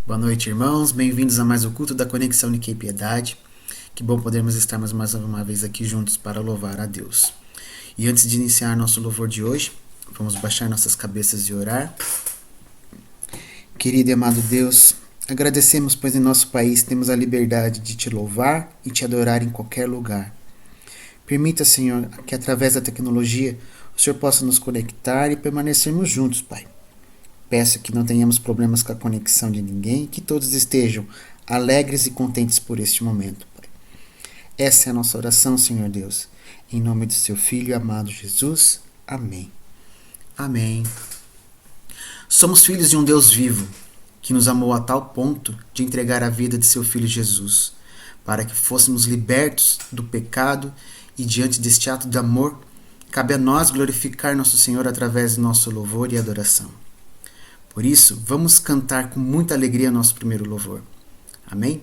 Boa noite, irmãos. Bem-vindos a mais um culto da Conexão Nikkei Piedade. Que bom podermos estar mais uma vez aqui juntos para louvar a Deus. E antes de iniciar nosso louvor de hoje, vamos baixar nossas cabeças e orar. Querido e amado Deus, agradecemos pois em nosso país temos a liberdade de te louvar e te adorar em qualquer lugar. Permita, Senhor, que através da tecnologia o Senhor possa nos conectar e permanecermos juntos, Pai. Peço que não tenhamos problemas com a conexão de ninguém e que todos estejam alegres e contentes por este momento, Pai. Essa é a nossa oração, Senhor Deus. Em nome do seu Filho amado Jesus. Amém. Amém. Somos filhos de um Deus vivo, que nos amou a tal ponto de entregar a vida de seu Filho Jesus, para que fôssemos libertos do pecado e diante deste ato de amor, cabe a nós glorificar nosso Senhor através do nosso louvor e adoração. Por isso, vamos cantar com muita alegria nosso primeiro louvor. Amém?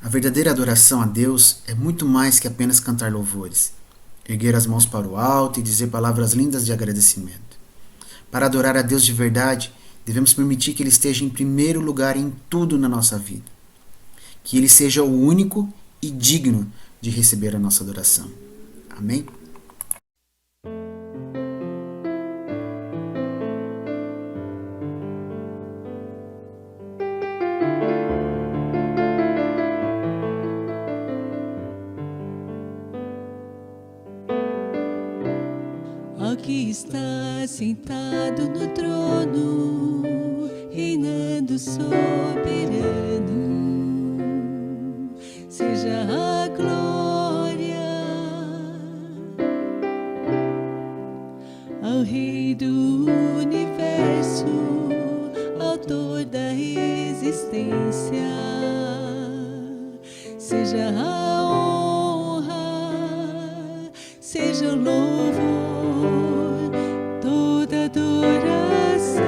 A verdadeira adoração a Deus é muito mais que apenas cantar louvores, erguer as mãos para o alto e dizer palavras lindas de agradecimento. Para adorar a Deus de verdade, devemos permitir que Ele esteja em primeiro lugar em tudo na nossa vida. Que Ele seja o único e digno de receber a nossa adoração. Amém? ao que está sentado no trono, reinando soberano, seja a glória ao Rei do universo, autor da existência, seja a honra, seja o louvor, toda adoração.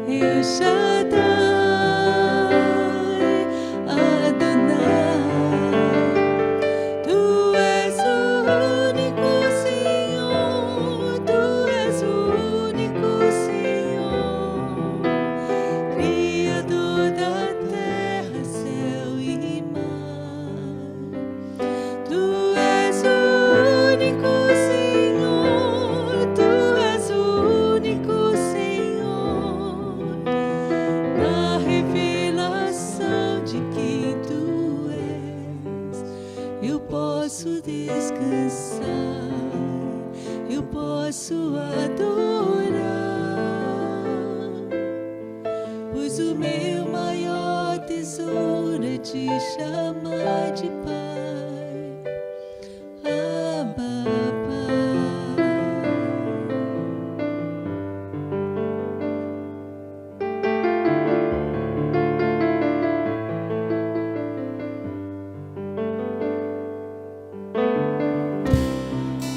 El Shaddai, Adonai, Tu és o único Senhor, Tu és o único Senhor, Criador da terra, céu e mar. Tu és o único Senhor, Tu és o único Senhor, na revelação de quem Tu és, eu posso descansar, eu posso adorar, pois o meu maior tesouro é te chamar de Pai, Abba, Pai.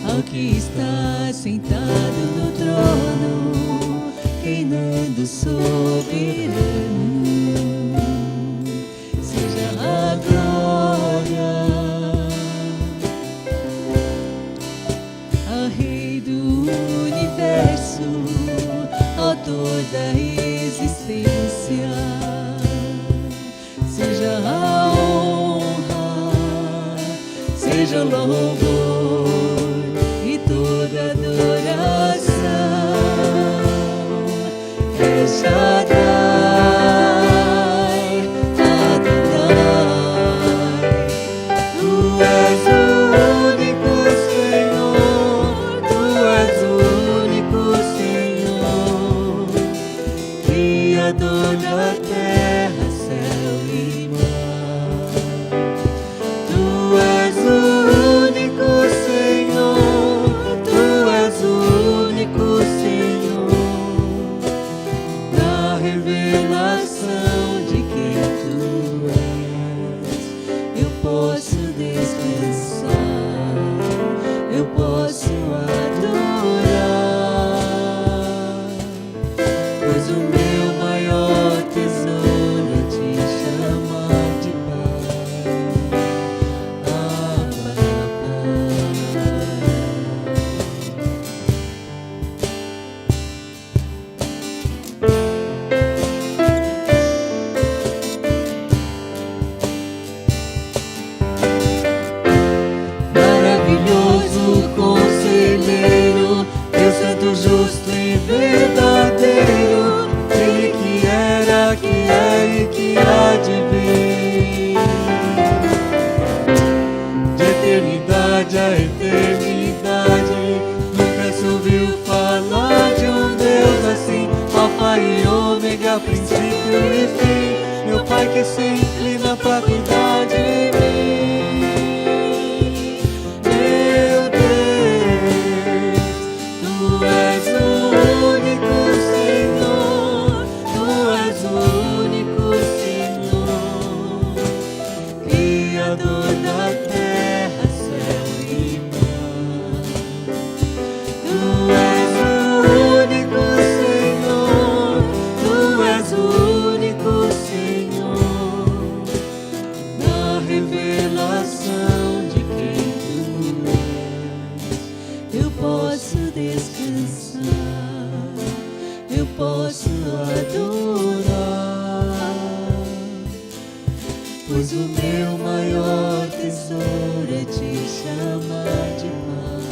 Ao que está sentado no trono, reinando soberano, seja a glória ao Rei do universo, autor da existência, seja a honra, seja o louvor e toda adoração. El Shaddai, Adonai, Tu és o único Senhor, Tu és o único Senhor, Criador da terra, céu e mar. Tu és o único Senhor, Tu és o único Senhor, na revelação de quem Tu és, eu posso descansar, eu posso adorar, pois o meu maior tesouro é te chamar de Pai, Abba, Pai. Maravilhoso conselheiro, Deus santo, justo e verdadeiro, Ele que era, que é e que há de vir, de eternidade a eternidade, nunca se ouviu falar de um Deus assim, Alfa e Ômega, princípio e fim, meu Pai que se inclina pra cuidar de mim. Meu Deus, Tu és o único Senhor, Tu és o único Senhor, Criador da terra, céu e mar. Tu és o único Senhor, Tu és o único Senhor, na revelação de quem Tu és, eu posso descansar, eu posso adorar, pois o meu maior tesouro é te chamar de Pai,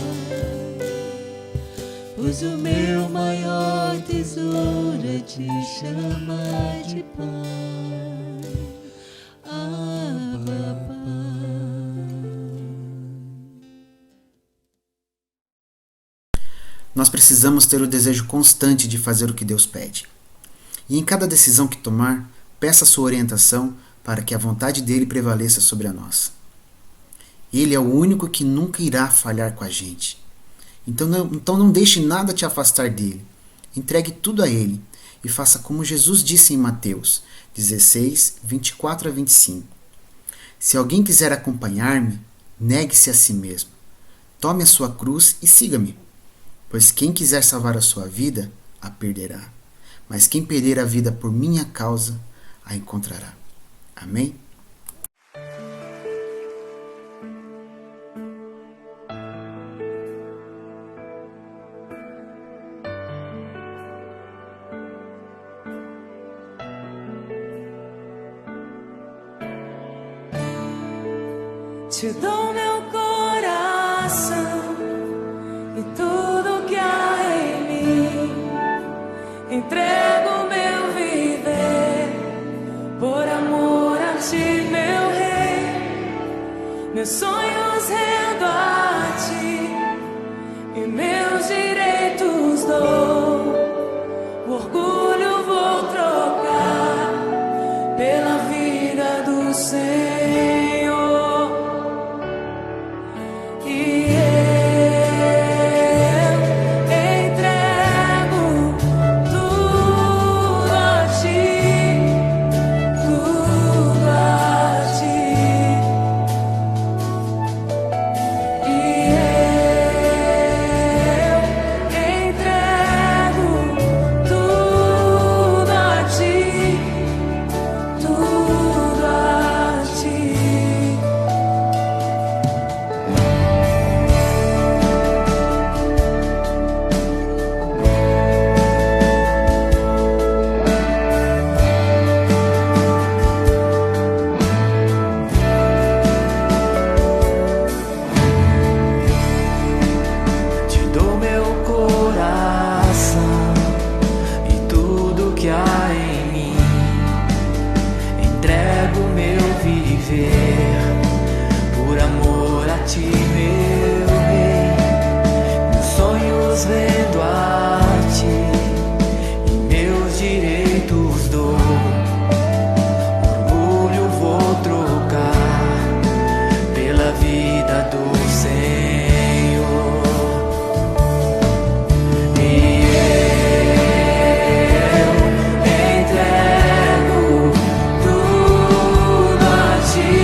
pois o meu maior tesouro é te chamar de Pai, Abba, Pai. nós precisamos ter o desejo constante de fazer o que Deus pede. E em cada decisão que tomar, peça sua orientação para que a vontade dele prevaleça sobre a nossa. Ele é o único que nunca irá falhar com a gente. Então não deixe nada te afastar dele. Entregue tudo a ele e faça como Jesus disse em Mateus 16, 24 a 25. Se alguém quiser acompanhar-me, negue-se a si mesmo. Tome a sua cruz e siga-me. Pois quem quiser salvar a sua vida, a perderá. Mas quem perder a vida por minha causa, a encontrará. Amém? Te dou meu coração e tudo que há em mim. Entrego meu viver por amor a ti, meu rei. Meus sonhos rendo a ti e meus direitos dou. O orgulho vou trocar pela vida do Senhor. Por amor a ti, meu rei, meus sonhos vendo a ti e meus direitos dou. Orgulho vou trocar pela vida do Senhor. E eu entrego tudo a ti.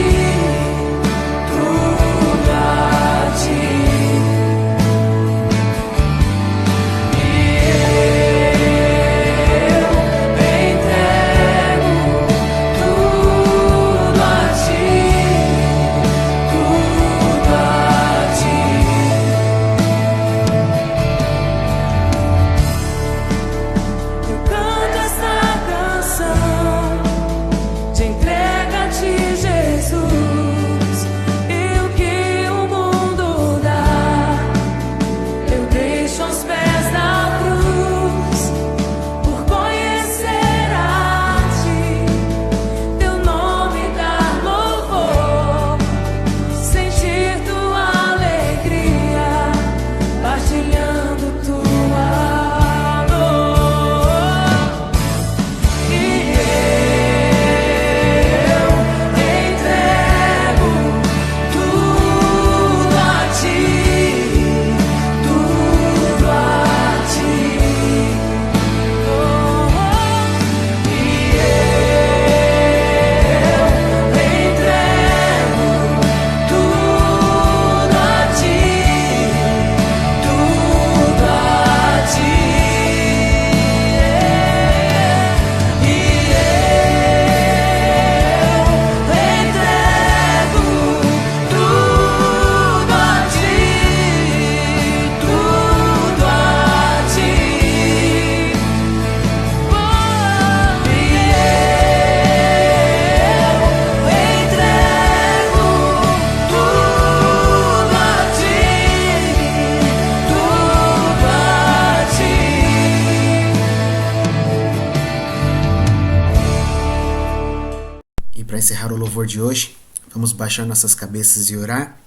Para encerrar o louvor de hoje, vamos baixar nossas cabeças e orar.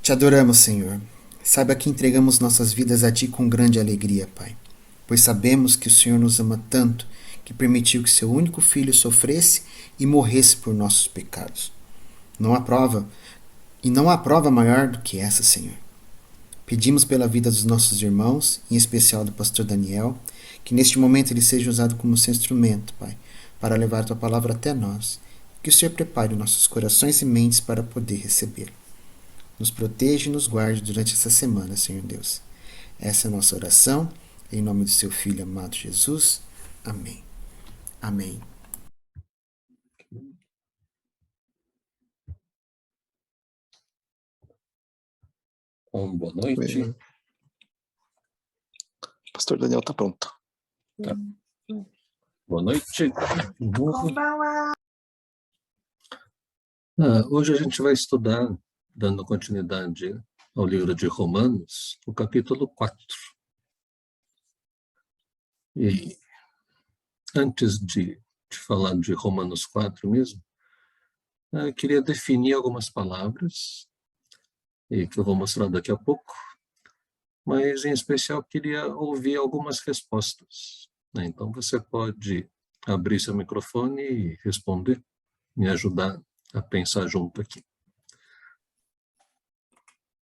Te adoramos, Senhor. Saiba que entregamos nossas vidas a Ti com grande alegria, Pai, pois sabemos que o Senhor nos ama tanto que permitiu que seu único filho sofresse e morresse por nossos pecados. Não há prova, e não há prova maior do que essa, Senhor. Pedimos pela vida dos nossos irmãos, em especial do pastor Daniel, que neste momento ele seja usado como seu instrumento, Pai, para levar tua palavra até nós. Que o Senhor prepare nossos corações e mentes para poder recebê-lo. Nos proteja e nos guarde durante essa semana, Senhor Deus. Essa é a nossa oração, em nome do seu Filho amado Jesus. Amém. Amém. Boa noite. Oi. Pastor Daniel está pronto. Tá. Boa noite. Hoje a gente vai estudar, dando continuidade ao livro de Romanos, o capítulo 4. E antes de falar de Romanos 4 mesmo, eu queria definir algumas palavras, e que eu vou mostrar daqui a pouco, mas em especial queria ouvir algumas respostas, né? Então você pode abrir seu microfone e responder, me ajudar a pensar junto aqui.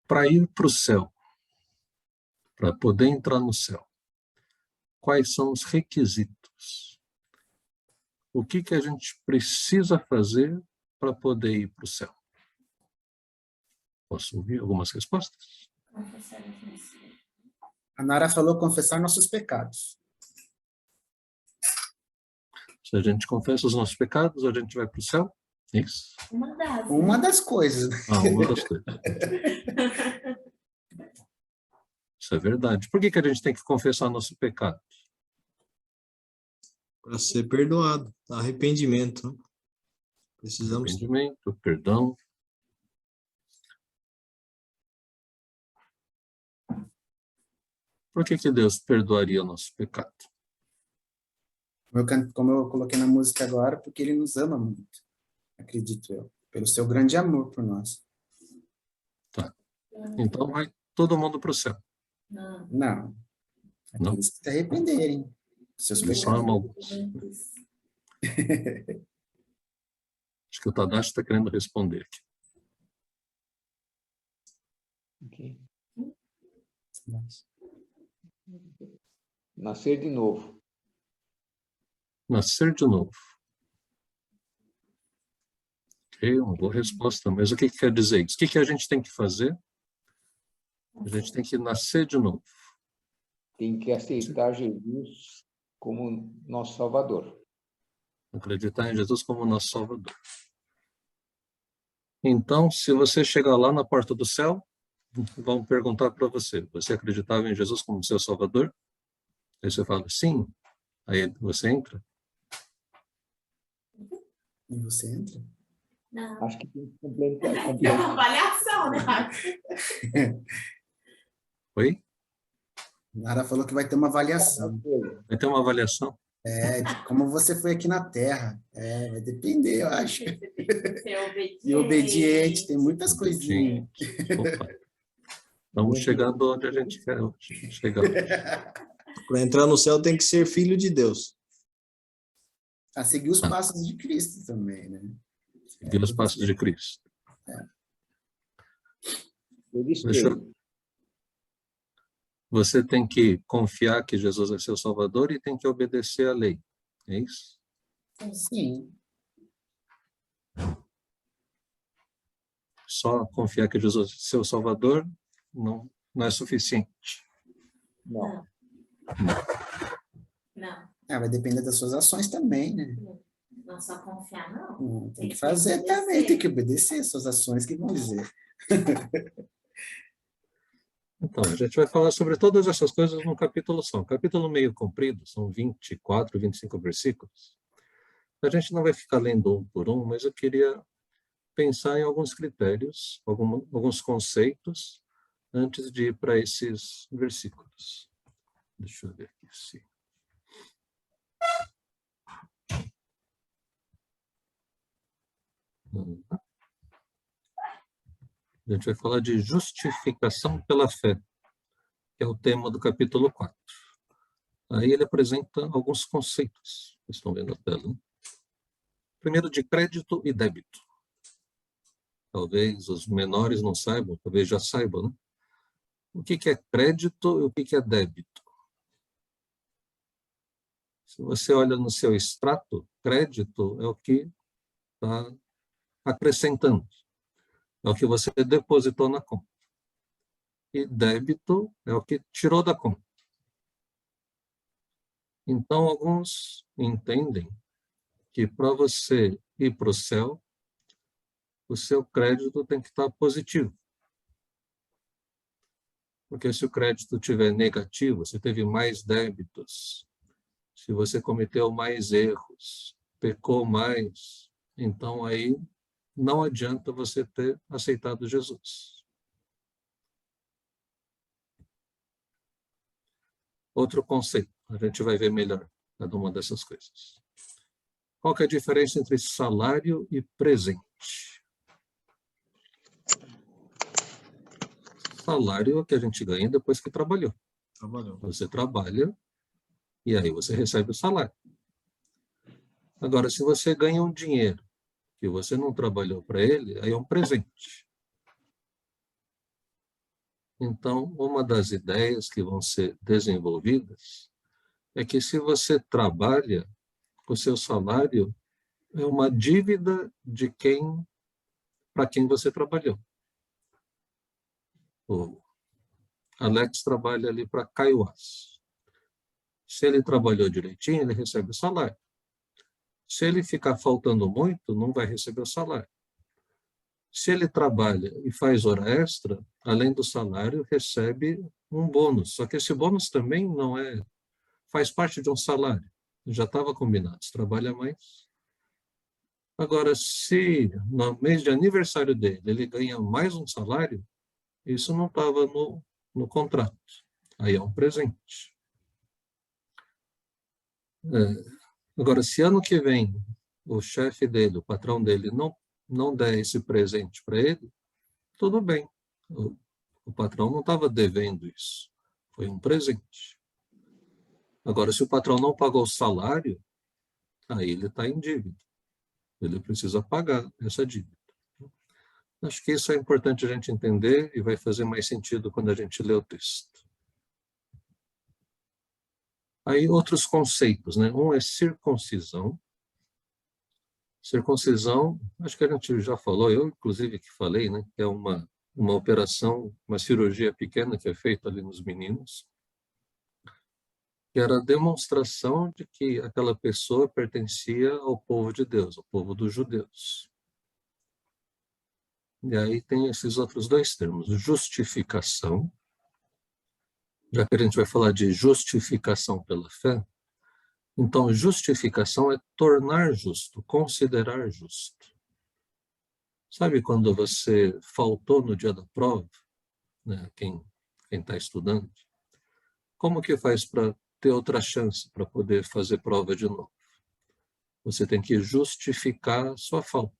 Para ir para o céu, para poder entrar no céu, quais são os requisitos? O que a gente precisa fazer para poder ir para o céu? Posso ouvir algumas respostas? A Nara falou confessar nossos pecados. Se a gente confessa os nossos pecados, a gente vai para o céu? Isso? Uma das coisas. Uma das coisas. Isso é verdade. Por que a gente tem que confessar nosso pecado? Para ser perdoado, arrependimento. Né? Precisamos. Arrependimento, perdão. Por que Deus perdoaria o nosso pecado? Como eu coloquei na música agora, porque ele nos ama muito, acredito eu, pelo seu grande amor por nós. Tá. Então vai todo mundo para o céu. Não. Aqueles que se arrependerem dos seus Ele só pecados. ama alguns. Acho que o Tadashi está querendo responder aqui. Okay. Nascer de novo. Nascer de novo. Ok, uma boa resposta. Mas o que quer dizer isso? O que a gente tem que fazer? A gente tem que nascer de novo. Tem que aceitar Jesus como nosso Salvador. Acreditar em Jesus como nosso Salvador. Então, se você chegar lá na porta do céu, vão perguntar para você, você acreditava em Jesus como seu Salvador? Aí você fala, sim. Aí você entra? E você entra? Não. Acho que tem que completar. É uma avaliação, né? Oi? Nara falou que vai ter uma avaliação. Vai ter uma avaliação? De como você foi aqui na Terra. Vai depender, eu acho. Você tem que ser obediente. E obediente, tem muitas coisinhas. Opa. Estamos chegando onde a gente quer chegar. Para entrar no céu tem que ser filho de Deus. A seguir os passos de Cristo também, né? Seguir os passos de Cristo. Você tem que confiar que Jesus é seu Salvador e tem que obedecer à lei. É isso? Sim. Só confiar que Jesus é seu Salvador não é suficiente. Não. Vai depender das suas ações também, né? Não só confiar, não. Tem que fazer também, tem que obedecer as suas ações que vão dizer. Então, a gente vai falar sobre todas essas coisas num capítulo só. Um capítulo meio comprido, são 24, 25 versículos. A gente não vai ficar lendo um por um, mas eu queria pensar em alguns critérios, alguns conceitos, antes de ir para esses versículos. Deixa eu ver aqui se... A gente vai falar de justificação pela fé, que é o tema do capítulo 4. Aí ele apresenta alguns conceitos, vocês estão vendo na tela, né? Primeiro, de crédito e débito. Talvez os menores não saibam, talvez já saibam, né? O que é crédito e o que é débito? Se você olha no seu extrato, crédito é o que está acrescentando, é o que você depositou na conta. E débito é o que tirou da conta. Então, alguns entendem que para você ir para o céu, o seu crédito tem que estar positivo. Porque se o crédito estiver negativo, se teve mais débitos, se você cometeu mais erros, pecou mais, então aí não adianta você ter aceitado Jesus. Outro conceito, a gente vai ver melhor cada uma dessas coisas. Qual que é a diferença entre salário e presente? Salário é o que a gente ganha depois que trabalhou. Você trabalha e aí você recebe o salário. Agora, se você ganha um dinheiro que você não trabalhou para ele, aí é um presente. Então, uma das ideias que vão ser desenvolvidas é que se você trabalha, o seu salário é uma dívida de para quem você trabalhou. O Alex trabalha ali para Kaiowás. Se ele trabalhou direitinho, ele recebe o salário. Se ele ficar faltando muito, não vai receber o salário. Se ele trabalha e faz hora extra, além do salário, recebe um bônus. Só que esse bônus também não faz parte de um salário. Já estava combinado, se trabalha mais. Agora, se no mês de aniversário dele ele ganha mais um salário, isso não estava no contrato. Aí é um presente. Agora, se ano que vem o chefe dele, o patrão dele, não der esse presente para ele, tudo bem. O patrão não estava devendo isso. Foi um presente. Agora, se o patrão não pagou o salário, aí ele está em dívida. Ele precisa pagar essa dívida. Acho que isso é importante a gente entender e vai fazer mais sentido quando a gente lê o texto. Aí outros conceitos, né? Um é circuncisão. Circuncisão, acho que a gente já falou, eu inclusive que falei, né? Que é uma operação, uma cirurgia pequena que é feita ali nos meninos, que era a demonstração de que aquela pessoa pertencia ao povo de Deus, ao povo dos judeus. E aí tem esses outros dois termos, justificação, já que a gente vai falar de justificação pela fé, então justificação é tornar justo, considerar justo. Sabe quando você faltou no dia da prova, né, quem está estudando, como que faz para ter outra chance para poder fazer prova de novo? Você tem que justificar a sua falta.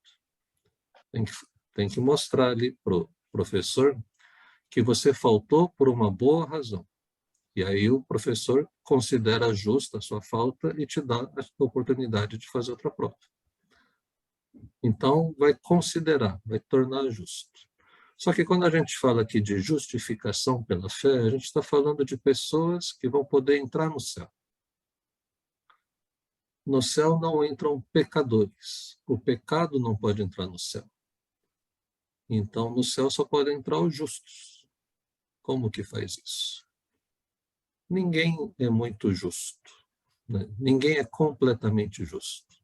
Tem que mostrar ali para o professor que você faltou por uma boa razão. E aí o professor considera justa a sua falta e te dá a oportunidade de fazer outra prova. Então, vai considerar, vai tornar justo. Só que quando a gente fala aqui de justificação pela fé, a gente está falando de pessoas que vão poder entrar no céu. No céu não entram pecadores. O pecado não pode entrar no céu. Então, no céu só podem entrar os justos. Como que faz isso? Ninguém é muito justo, né? Ninguém é completamente justo.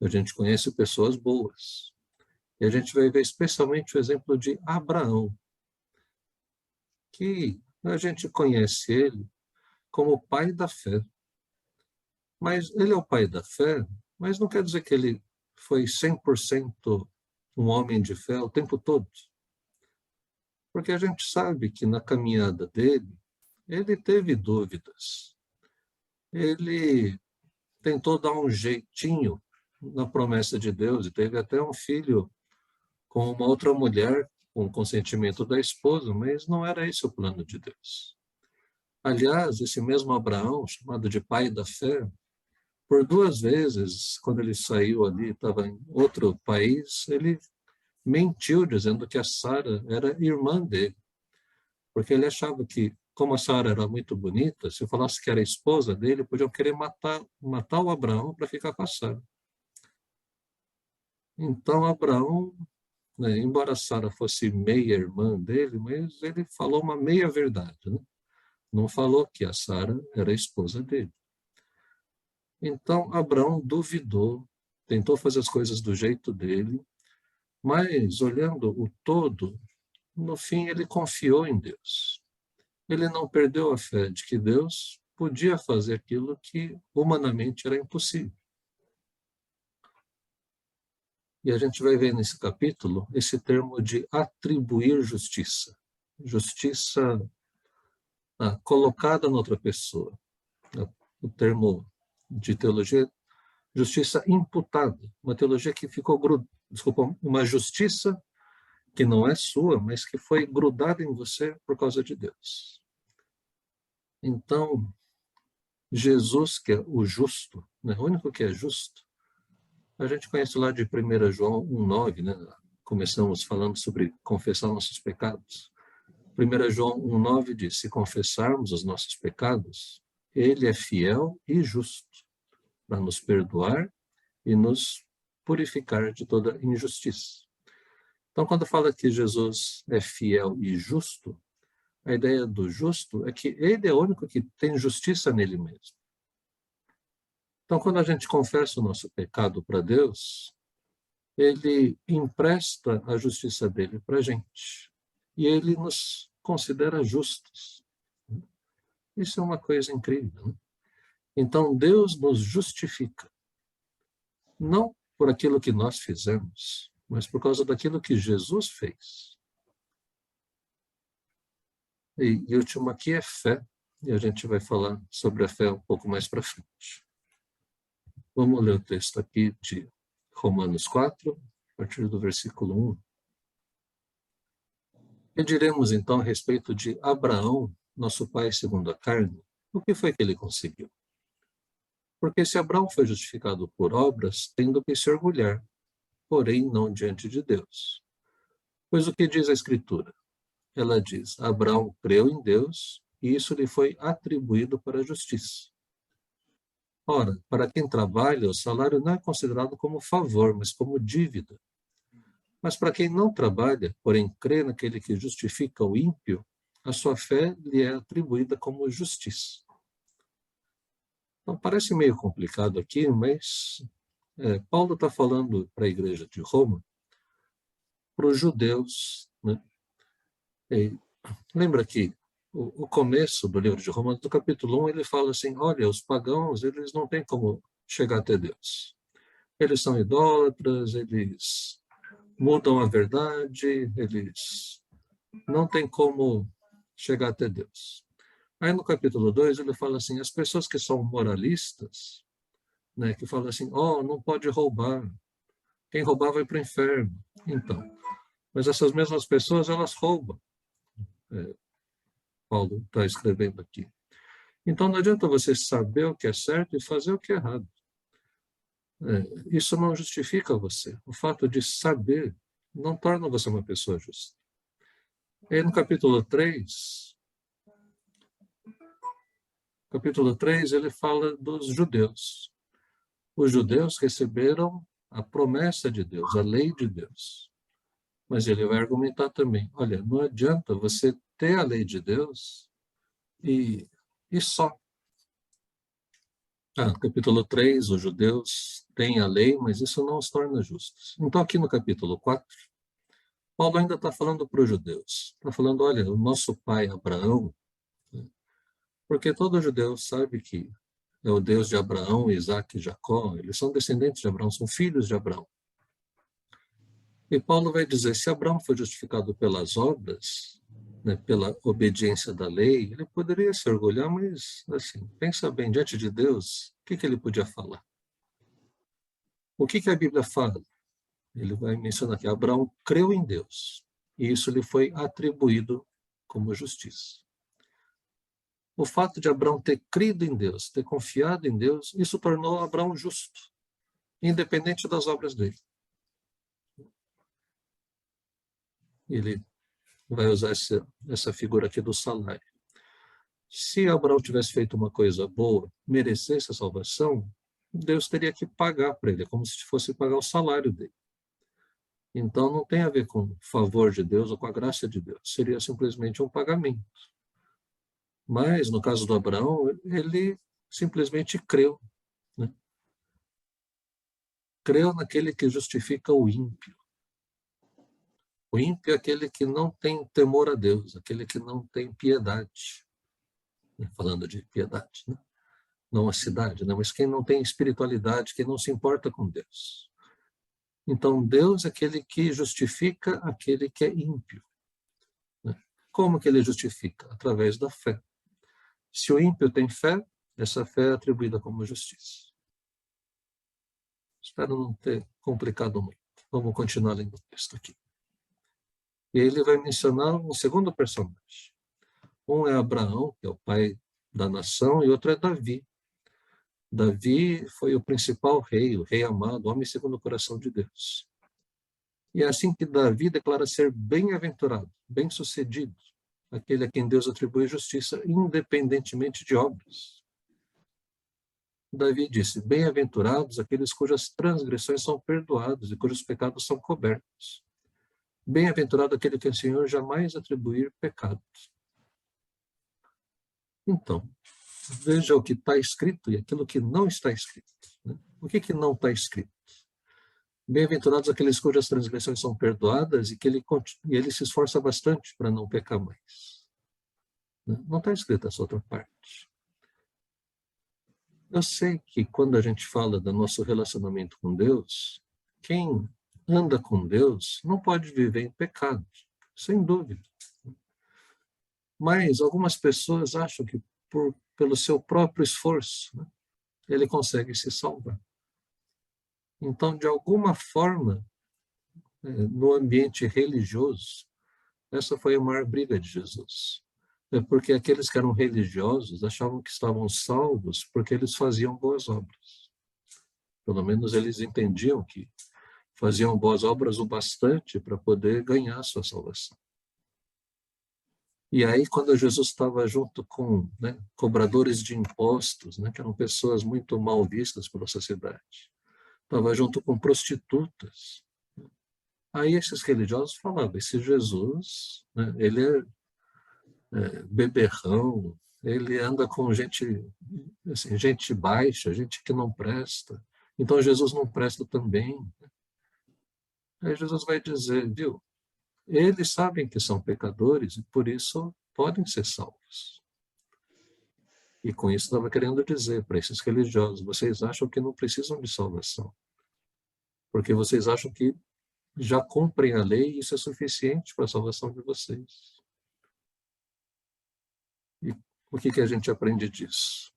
A gente conhece pessoas boas. E a gente vai ver especialmente o exemplo de Abraão, que a gente conhece ele como o pai da fé. Mas ele é o pai da fé, mas não quer dizer que ele foi 100% um homem de fé o tempo todo. Porque a gente sabe que na caminhada dele, ele teve dúvidas. Ele tentou dar um jeitinho na promessa de Deus e teve até um filho com uma outra mulher com o consentimento da esposa, mas não era esse o plano de Deus. Aliás, esse mesmo Abraão, chamado de pai da fé, por 2 vezes, quando ele saiu ali, estava em outro país, ele mentiu dizendo que a Sara era irmã dele, porque ele achava que, como a Sara era muito bonita, se eu falasse que era esposa dele, podiam querer matar o Abraão para ficar com a Sara. Então, Abraão, né, embora Sara fosse meia-irmã dele, mas ele falou uma meia-verdade, né? Não falou que a Sara era a esposa dele. Então, Abraão duvidou, tentou fazer as coisas do jeito dele, mas, olhando o todo, no fim ele confiou em Deus. Ele não perdeu a fé de que Deus podia fazer aquilo que humanamente era impossível. E a gente vai ver nesse capítulo esse termo de atribuir justiça. Justiça colocada noutra pessoa. O termo de teologia, justiça imputada. Uma teologia que ficou uma justiça que não é sua, mas que foi grudada em você por causa de Deus. Então, Jesus, que é o justo, né, o único que é justo, a gente conhece lá de 1 João 1,9, né? Começamos falando sobre confessar nossos pecados. 1 João 1,9 diz, se confessarmos os nossos pecados, ele é fiel e justo para nos perdoar e nos purificar de toda injustiça. Então, quando fala que Jesus é fiel e justo, a ideia do justo é que ele é o único que tem justiça nele mesmo. Então, quando a gente confessa o nosso pecado para Deus, ele empresta a justiça dele para a gente. E ele nos considera justos. Isso é uma coisa incrível, né? Então, Deus nos justifica. Não por aquilo que nós fizemos, mas por causa daquilo que Jesus fez. E o último aqui é fé. E a gente vai falar sobre a fé um pouco mais para frente. Vamos ler o texto aqui de Romanos 4, a partir do versículo 1. E diremos então a respeito de Abraão, nosso pai segundo a carne, o que foi que ele conseguiu? Porque se Abraão foi justificado por obras, tem do que se orgulhar, porém não diante de Deus. Pois o que diz a Escritura? Ela diz, Abraão creu em Deus, e isso lhe foi atribuído para a justiça. Ora, para quem trabalha, o salário não é considerado como favor, mas como dívida. Mas para quem não trabalha, porém crê naquele que justifica o ímpio, a sua fé lhe é atribuída como justiça. Então, parece meio complicado aqui, mas Paulo está falando para a igreja de Roma, para os judeus, né? Lembra que o começo do livro de Romanos, do capítulo 1, ele fala assim, olha, os pagãos, eles não têm como chegar até Deus. Eles são idólatras, eles mudam a verdade, eles não têm como chegar até Deus. Aí no capítulo 2 ele fala assim, as pessoas que são moralistas, né, que falam assim, não pode roubar, quem roubar vai para o inferno. Então, mas essas mesmas pessoas, elas roubam. Paulo está escrevendo aqui. Então não adianta você saber o que é certo e fazer o que é errado. Isso não justifica você. O fato de saber não torna você uma pessoa justa. E no capítulo 3, ele fala dos judeus. Os judeus receberam a promessa de Deus, a lei de Deus. Mas ele vai argumentar também, olha, não adianta você ter a lei de Deus e só. Capítulo 3, os judeus têm a lei, mas isso não os torna justos. Então aqui no capítulo 4, Paulo ainda está falando para os judeus. Está falando, olha, o nosso pai Abraão, porque todo judeu sabe que é o Deus de Abraão, Isaac e Jacó, eles são descendentes de Abraão, são filhos de Abraão. E Paulo vai dizer, se Abraão foi justificado pelas obras, né, pela obediência da lei, ele poderia se orgulhar, mas, assim, pensa bem, diante de Deus, o que ele podia falar? O que a Bíblia fala? Ele vai mencionar que Abraão creu em Deus. e isso lhe foi atribuído como justiça. O fato de Abraão ter crido em Deus, ter confiado em Deus, isso tornou Abraão justo, independente das obras dele. Ele vai usar essa figura aqui do salário. Se Abraão tivesse feito uma coisa boa, merecesse a salvação, Deus teria que pagar para ele, como se fosse pagar o salário dele. Então não tem a ver com o favor de Deus ou com a graça de Deus, seria simplesmente um pagamento. Mas, no caso do Abraão, ele simplesmente creu. Né? Creu naquele que justifica o ímpio. O ímpio é aquele que não tem temor a Deus, aquele que não tem piedade. Falando de piedade, né? Não a cidade, né? Mas quem não tem espiritualidade, quem não se importa com Deus. Então, Deus é aquele que justifica aquele que é ímpio. Né? Como que ele justifica? Através da fé. Se o ímpio tem fé, essa fé é atribuída como justiça. Espero não ter complicado muito. Vamos continuar lendo o texto aqui. E ele vai mencionar um segundo personagem. Um é Abraão, que é o pai da nação, e outro é Davi. Davi foi o principal rei, o rei amado, o homem segundo o coração de Deus. E é assim que Davi declara ser bem-aventurado, bem-sucedido, aquele a quem Deus atribui justiça, independentemente de obras. Davi disse, bem-aventurados aqueles cujas transgressões são perdoadas e cujos pecados são cobertos. Bem-aventurado aquele que o Senhor jamais atribuir pecados. Então, veja o que está escrito e aquilo que não está escrito. Né? O que não está escrito? Bem-aventurados aqueles cujas transgressões são perdoadas e que ele se esforça bastante para não pecar mais. Né? Não está escrito essa outra parte. Eu sei que quando a gente fala do nosso relacionamento com Deus, quem anda com Deus não pode viver em pecado, sem dúvida. Mas algumas pessoas acham que pelo seu próprio esforço, né, ele consegue se salvar. Então, de alguma forma, no ambiente religioso, essa foi a maior briga de Jesus. Porque aqueles que eram religiosos achavam que estavam salvos porque eles faziam boas obras. Pelo menos eles entendiam que faziam boas obras o bastante para poder ganhar a sua salvação. E aí, quando Jesus estava junto com cobradores de impostos, que eram pessoas muito mal vistas pela sociedade, estava junto com prostitutas, aí esses religiosos falavam, esse Jesus, ele é beberrão, ele anda com gente, assim, gente baixa, gente que não presta, então Jesus não presta também. Aí Jesus vai dizer, viu, eles sabem que são pecadores e por isso podem ser salvos. E com isso estava querendo dizer para esses religiosos, vocês acham que não precisam de salvação, porque vocês acham que já cumprem a lei e isso é suficiente para a salvação de vocês. E o que a gente aprende disso?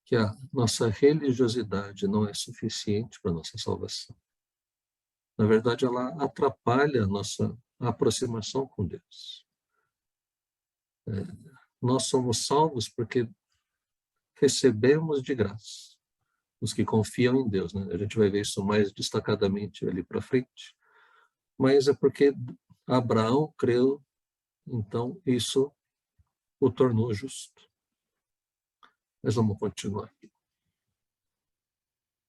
Que a nossa religiosidade não é suficiente para a nossa salvação. Na verdade, ela atrapalha a nossa aproximação com Deus. Nós somos salvos porque recebemos de graça. Os que confiam em Deus, A gente vai ver isso mais destacadamente ali para frente. Mas é porque Abraão creu, então isso o tornou justo. Mas vamos continuar aqui.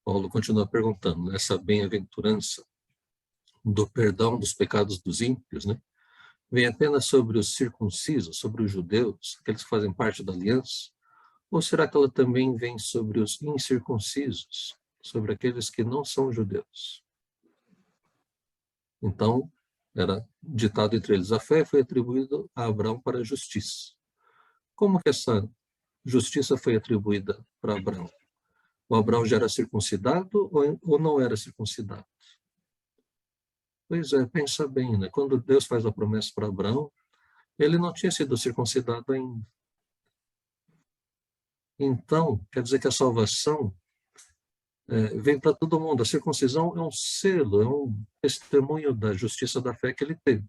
Paulo continua perguntando, essa bem-aventurança do perdão dos pecados dos ímpios, vem apenas sobre os circuncisos, sobre os judeus, aqueles que fazem parte da aliança? Ou será que ela também vem sobre os incircuncisos, sobre aqueles que não são judeus? Então, era ditado entre eles, a fé foi atribuída a Abraão para a justiça. Como que essa justiça foi atribuída para Abraão? O Abraão já era circuncidado ou não era circuncidado? Pois é, pensa bem, Quando Deus faz a promessa para Abraão, ele não tinha sido circuncidado ainda. Então, quer dizer que a salvação, vem para todo mundo. A circuncisão é um selo, é um testemunho da justiça da fé que ele teve.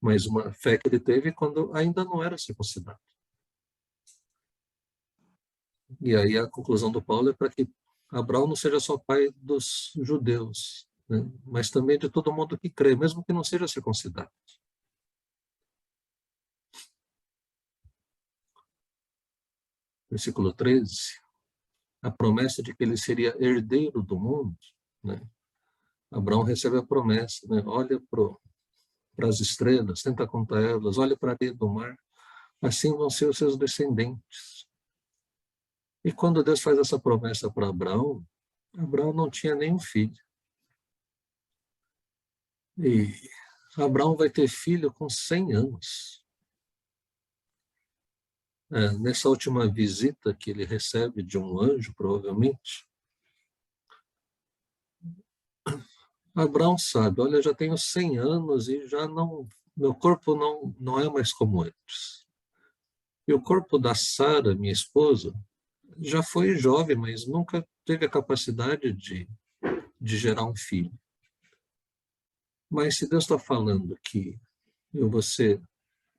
Mas uma fé que ele teve quando ainda não era circuncidado. E aí a conclusão do Paulo é para que Abraão não seja só pai dos judeus, né? Mas também de todo mundo que crê, mesmo que não seja circuncidado. Versículo 13. A promessa de que ele seria herdeiro do mundo, né? Abraão recebe a promessa, né? Olha para as estrelas, tenta contar elas, olha para a areia do mar, assim vão ser os seus descendentes. E quando Deus faz essa promessa para Abraão, Abraão não tinha nenhum filho. E Abraão vai ter filho com 100 anos. Nessa última visita que ele recebe de um anjo, provavelmente, Abraão sabe, olha, eu já tenho 100 anos e já não, meu corpo não é mais como antes. E o corpo da Sara, minha esposa, já foi jovem, mas nunca teve a capacidade de gerar um filho. Mas se Deus está falando que eu vou ser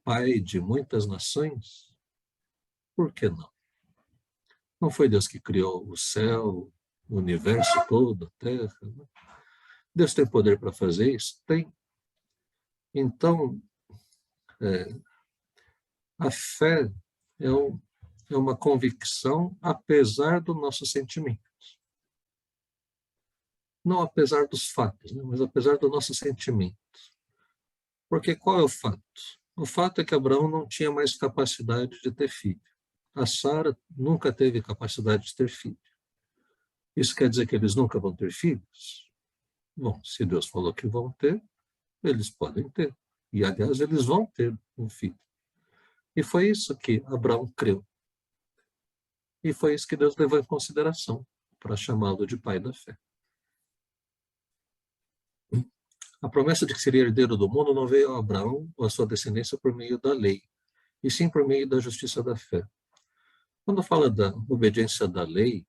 pai de muitas nações, por que não? Não foi Deus que criou o céu, o universo todo, a terra? Né? Deus tem poder para fazer isso? Tem. Então, a fé é uma convicção apesar do nosso sentimento. Não apesar dos fatos, né? Mas apesar do nosso sentimento. Porque qual é o fato? O fato é que Abraão não tinha mais capacidade de ter filho. A Sara nunca teve capacidade de ter filho. Isso quer dizer que eles nunca vão ter filhos? Bom, se Deus falou que vão ter, eles podem ter. E, aliás, eles vão ter um filho. E foi isso que Abraão creu. E foi isso que Deus levou em consideração para chamá-lo de pai da fé. A promessa de que seria herdeiro do mundo não veio a Abraão ou a sua descendência por meio da lei, e sim por meio da justiça da fé. Quando fala da obediência da lei,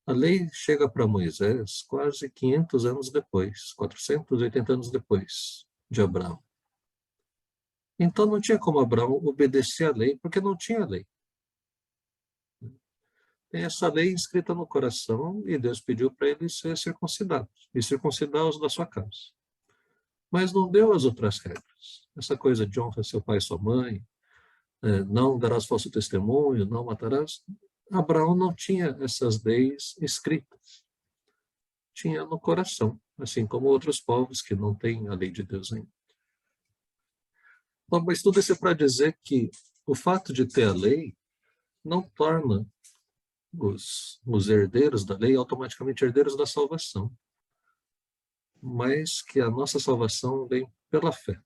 a lei chega para Moisés quase 500 anos depois, 480 anos depois de Abraão. Então não tinha como Abraão obedecer a lei, porque não tinha lei. Tem essa lei escrita no coração e Deus pediu para ele ser circuncidado e circuncidar os da sua casa. Mas não deu as outras regras. Essa coisa de honra seu pai e sua mãe, não darás falso testemunho, não matarás. Abraão não tinha essas leis escritas. Tinha no coração, assim como outros povos que não têm a lei de Deus ainda. Bom, mas tudo isso é para dizer que o fato de ter a lei não torna os herdeiros da lei automaticamente herdeiros da salvação, mas que a nossa salvação vem pela fé.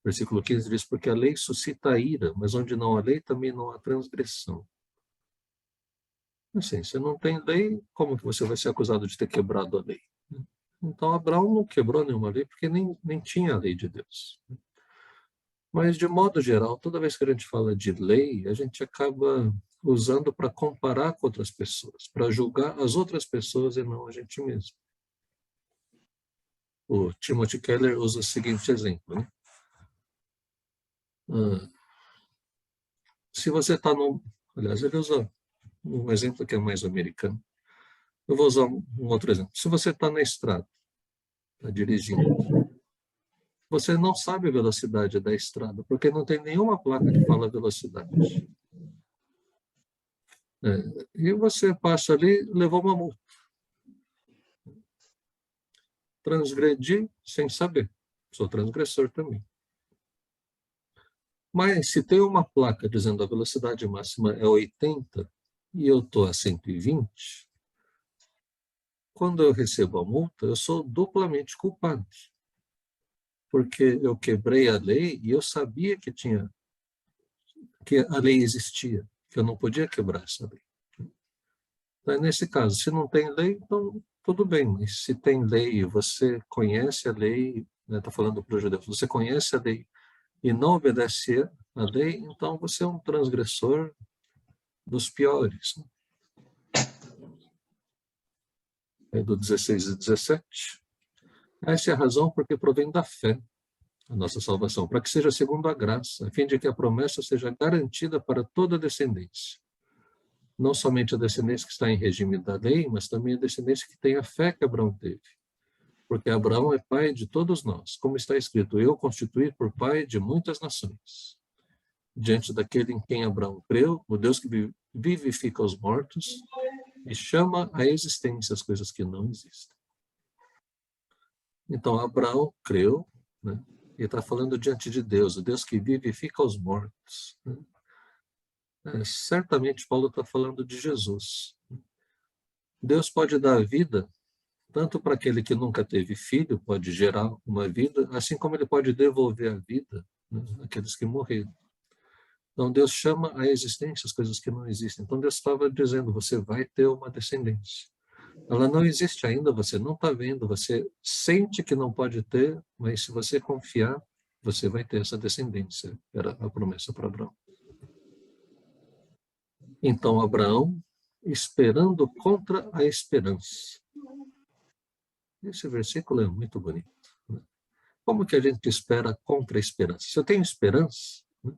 Versículo 15 diz, porque a lei suscita a ira, mas onde não há lei, também não há transgressão. Assim, se não tem lei, como que você vai ser acusado de ter quebrado a lei? Então, Abraão não quebrou nenhuma lei, porque nem tinha a lei de Deus. Mas, de modo geral, toda vez que a gente fala de lei, a gente acaba usando para comparar com outras pessoas, para julgar as outras pessoas e não a gente mesmo. O Timothy Keller usa o seguinte exemplo, né? Se você está num... Aliás, ele usa um exemplo que é mais americano. Eu vou usar um outro exemplo. Se você está na estrada, está dirigindo, você não sabe a velocidade da estrada, porque não tem nenhuma placa que fala velocidade. E você passa ali, levou uma multa. Transgredi sem saber. Sou transgressor também. Mas se tem uma placa dizendo a velocidade máxima é 80 e eu estou a 120, quando eu recebo a multa, eu sou duplamente culpado. Porque eu quebrei a lei e eu sabia que a lei existia, que eu não podia quebrar essa lei. Então, nesse caso, se não tem lei, então tudo bem, mas se tem lei e você conhece a lei, está falando para os judeus, você conhece a lei e não obedece a lei, então você é um transgressor dos piores. É do 16 e 17. Essa é a razão porque provém da fé a nossa salvação, para que seja segundo a graça, a fim de que a promessa seja garantida para toda a descendência. Não somente a descendência que está em regime da lei, mas também a descendência que tem a fé que Abraão teve. Porque Abraão é pai de todos nós, como está escrito, eu constituí por pai de muitas nações. Diante daquele em quem Abraão creu, o Deus que vivifica os mortos e chama à existência as coisas que não existem. Então, Abraão creu, né? E está falando diante de Deus, o Deus que vivifica os mortos. Né? Certamente, Paulo está falando de Jesus. Deus pode dar vida, tanto para aquele que nunca teve filho, pode gerar uma vida, assim como ele pode devolver a vida, né, àqueles que morreram. Então, Deus chama à existência as coisas que não existem. Então, Deus estava dizendo, você vai ter uma descendência. Ela não existe ainda, você não está vendo, você sente que não pode ter, mas se você confiar, você vai ter essa descendência. Era a promessa para Abraão. Então, Abraão, esperando contra a esperança. Esse versículo é muito bonito. Né? Como que a gente espera contra a esperança? Se eu tenho esperança, né?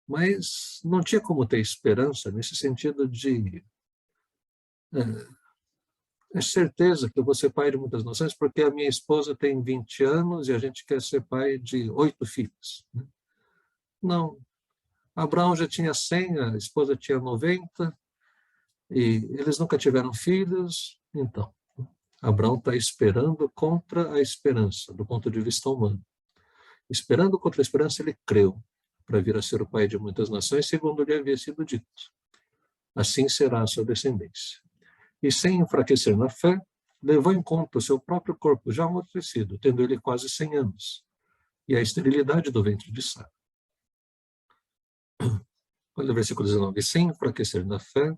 Mas não tinha como ter esperança nesse sentido de certeza que eu vou ser pai de muitas nações, porque a minha esposa tem 20 anos e a gente quer ser pai de 8 filhos. Né? Não. Abraão já tinha 100, a esposa tinha 90, e eles nunca tiveram filhos. Então, Abraão está esperando contra a esperança, do ponto de vista humano. Esperando contra a esperança, ele creu para vir a ser o pai de muitas nações, segundo lhe havia sido dito. Assim será a sua descendência. E sem enfraquecer na fé, levou em conta o seu próprio corpo já amortecido, tendo ele quase 100 anos, e a esterilidade do ventre de Sara. Olha o versículo 19. Sem enfraquecer na fé,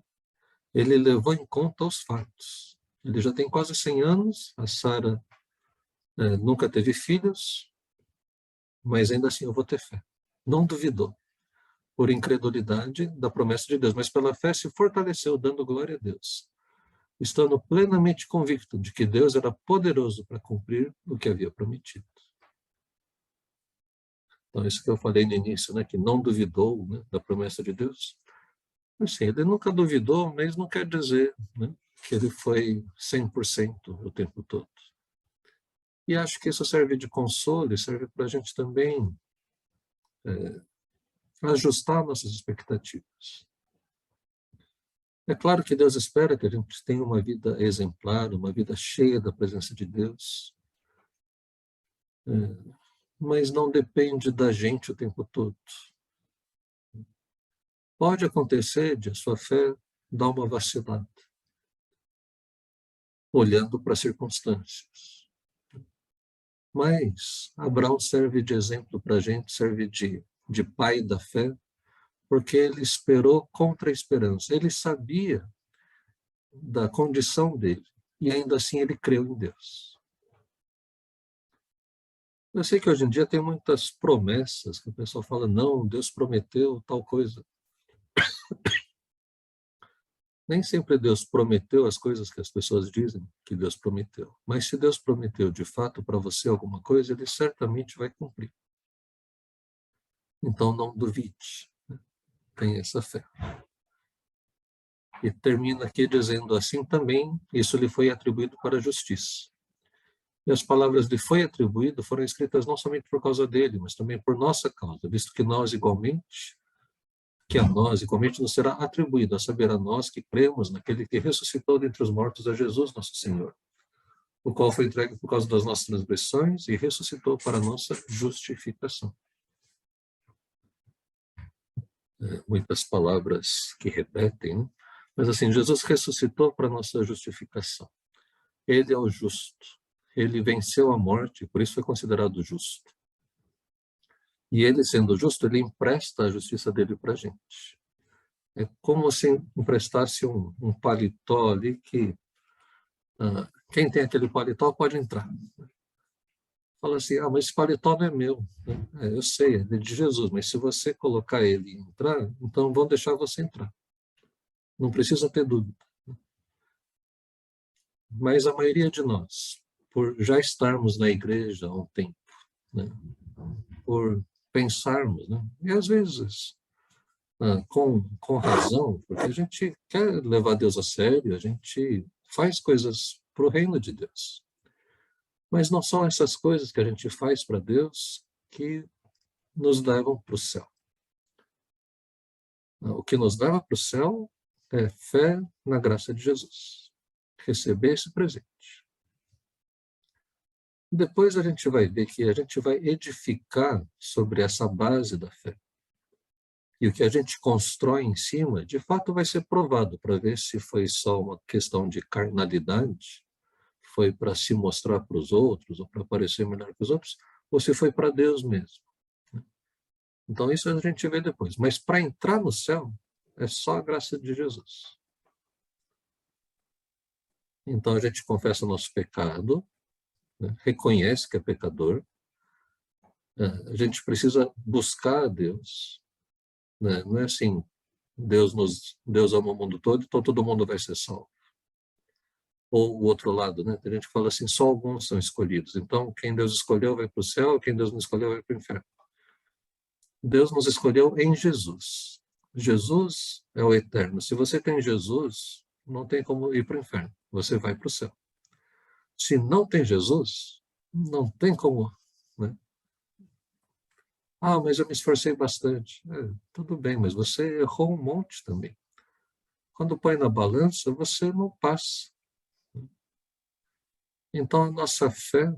ele levou em conta os fatos. Ele já tem quase 100 anos, a Sara nunca teve filhos, mas ainda assim eu vou ter fé. Não duvidou, por incredulidade da promessa de Deus, mas pela fé se fortaleceu, dando glória a Deus, estando plenamente convicto de que Deus era poderoso para cumprir o que havia prometido. Então, isso que eu falei no início, né, que não duvidou, né, da promessa de Deus. Assim, ele nunca duvidou, mas não quer dizer, né, que ele foi 100% o tempo todo. E acho que isso serve de consolo e serve para a gente também ajustar nossas expectativas. É claro que Deus espera que a gente tenha uma vida exemplar, uma vida cheia da presença de Deus, mas não depende da gente o tempo todo. Pode acontecer de a sua fé dar uma vacilada, olhando para as circunstâncias. Mas Abraão serve de exemplo para a gente, serve de pai da fé, porque ele esperou contra a esperança. Ele sabia da condição dele, e ainda assim ele creu em Deus. Eu sei que hoje em dia tem muitas promessas, que o pessoal fala, não, Deus prometeu tal coisa. Nem sempre Deus prometeu as coisas que as pessoas dizem que Deus prometeu. Mas se Deus prometeu de fato para você alguma coisa, Ele certamente vai cumprir. Então não duvide, né? Tenha essa fé. E termina aqui dizendo assim também, isso lhe foi atribuído para a justiça. E as palavras lhe foi atribuído foram escritas não somente por causa dele, mas também por nossa causa, visto que a nós igualmente nos será atribuído, a saber, a nós que cremos naquele que ressuscitou dentre os mortos a Jesus, nosso Senhor, o qual foi entregue por causa das nossas transgressões e ressuscitou para a nossa justificação. Muitas palavras que repetem, né? Mas assim, Jesus ressuscitou para a nossa justificação. Ele é o justo. Ele venceu a morte, por isso foi considerado justo. E ele, sendo justo, ele empresta a justiça dele para a gente. É como se emprestasse um paletó ali que quem tem aquele paletó pode entrar. Fala assim, mas esse paletó não é meu. Eu sei, é de Jesus, mas se você colocar ele e entrar, então vão deixar você entrar. Não precisa ter dúvida. Mas a maioria de nós, por já estarmos na igreja há um tempo, né, por pensarmos, né, e às vezes com razão, porque a gente quer levar Deus a sério, a gente faz coisas para o reino de Deus. Mas não são essas coisas que a gente faz para Deus que nos levam para o céu. O que nos leva para o céu é fé na graça de Jesus. Receber esse presente. Depois a gente vai ver que a gente vai edificar sobre essa base da fé. E o que a gente constrói em cima, de fato, vai ser provado para ver se foi só uma questão de carnalidade, foi para se mostrar para os outros, ou para parecer melhor que os outros, ou se foi para Deus mesmo. Então isso a gente vê depois. Mas para entrar no céu, é só a graça de Jesus. Então a gente confessa o nosso pecado, né, reconhece que é pecador, a gente precisa buscar a Deus, né? Não é assim, Deus ama o mundo todo, então todo mundo vai ser salvo. Ou o outro lado, né? A gente fala assim, só alguns são escolhidos. Então, quem Deus escolheu vai para o céu, quem Deus não escolheu vai para o inferno. Deus nos escolheu em Jesus. Jesus é o eterno. Se você tem Jesus, não tem como ir para o inferno. Você vai para o céu. Se não tem Jesus, não tem como, né? Ah, mas eu me esforcei bastante. Tudo bem, mas você errou um monte também. Quando põe na balança, você não passa. Então, a nossa fé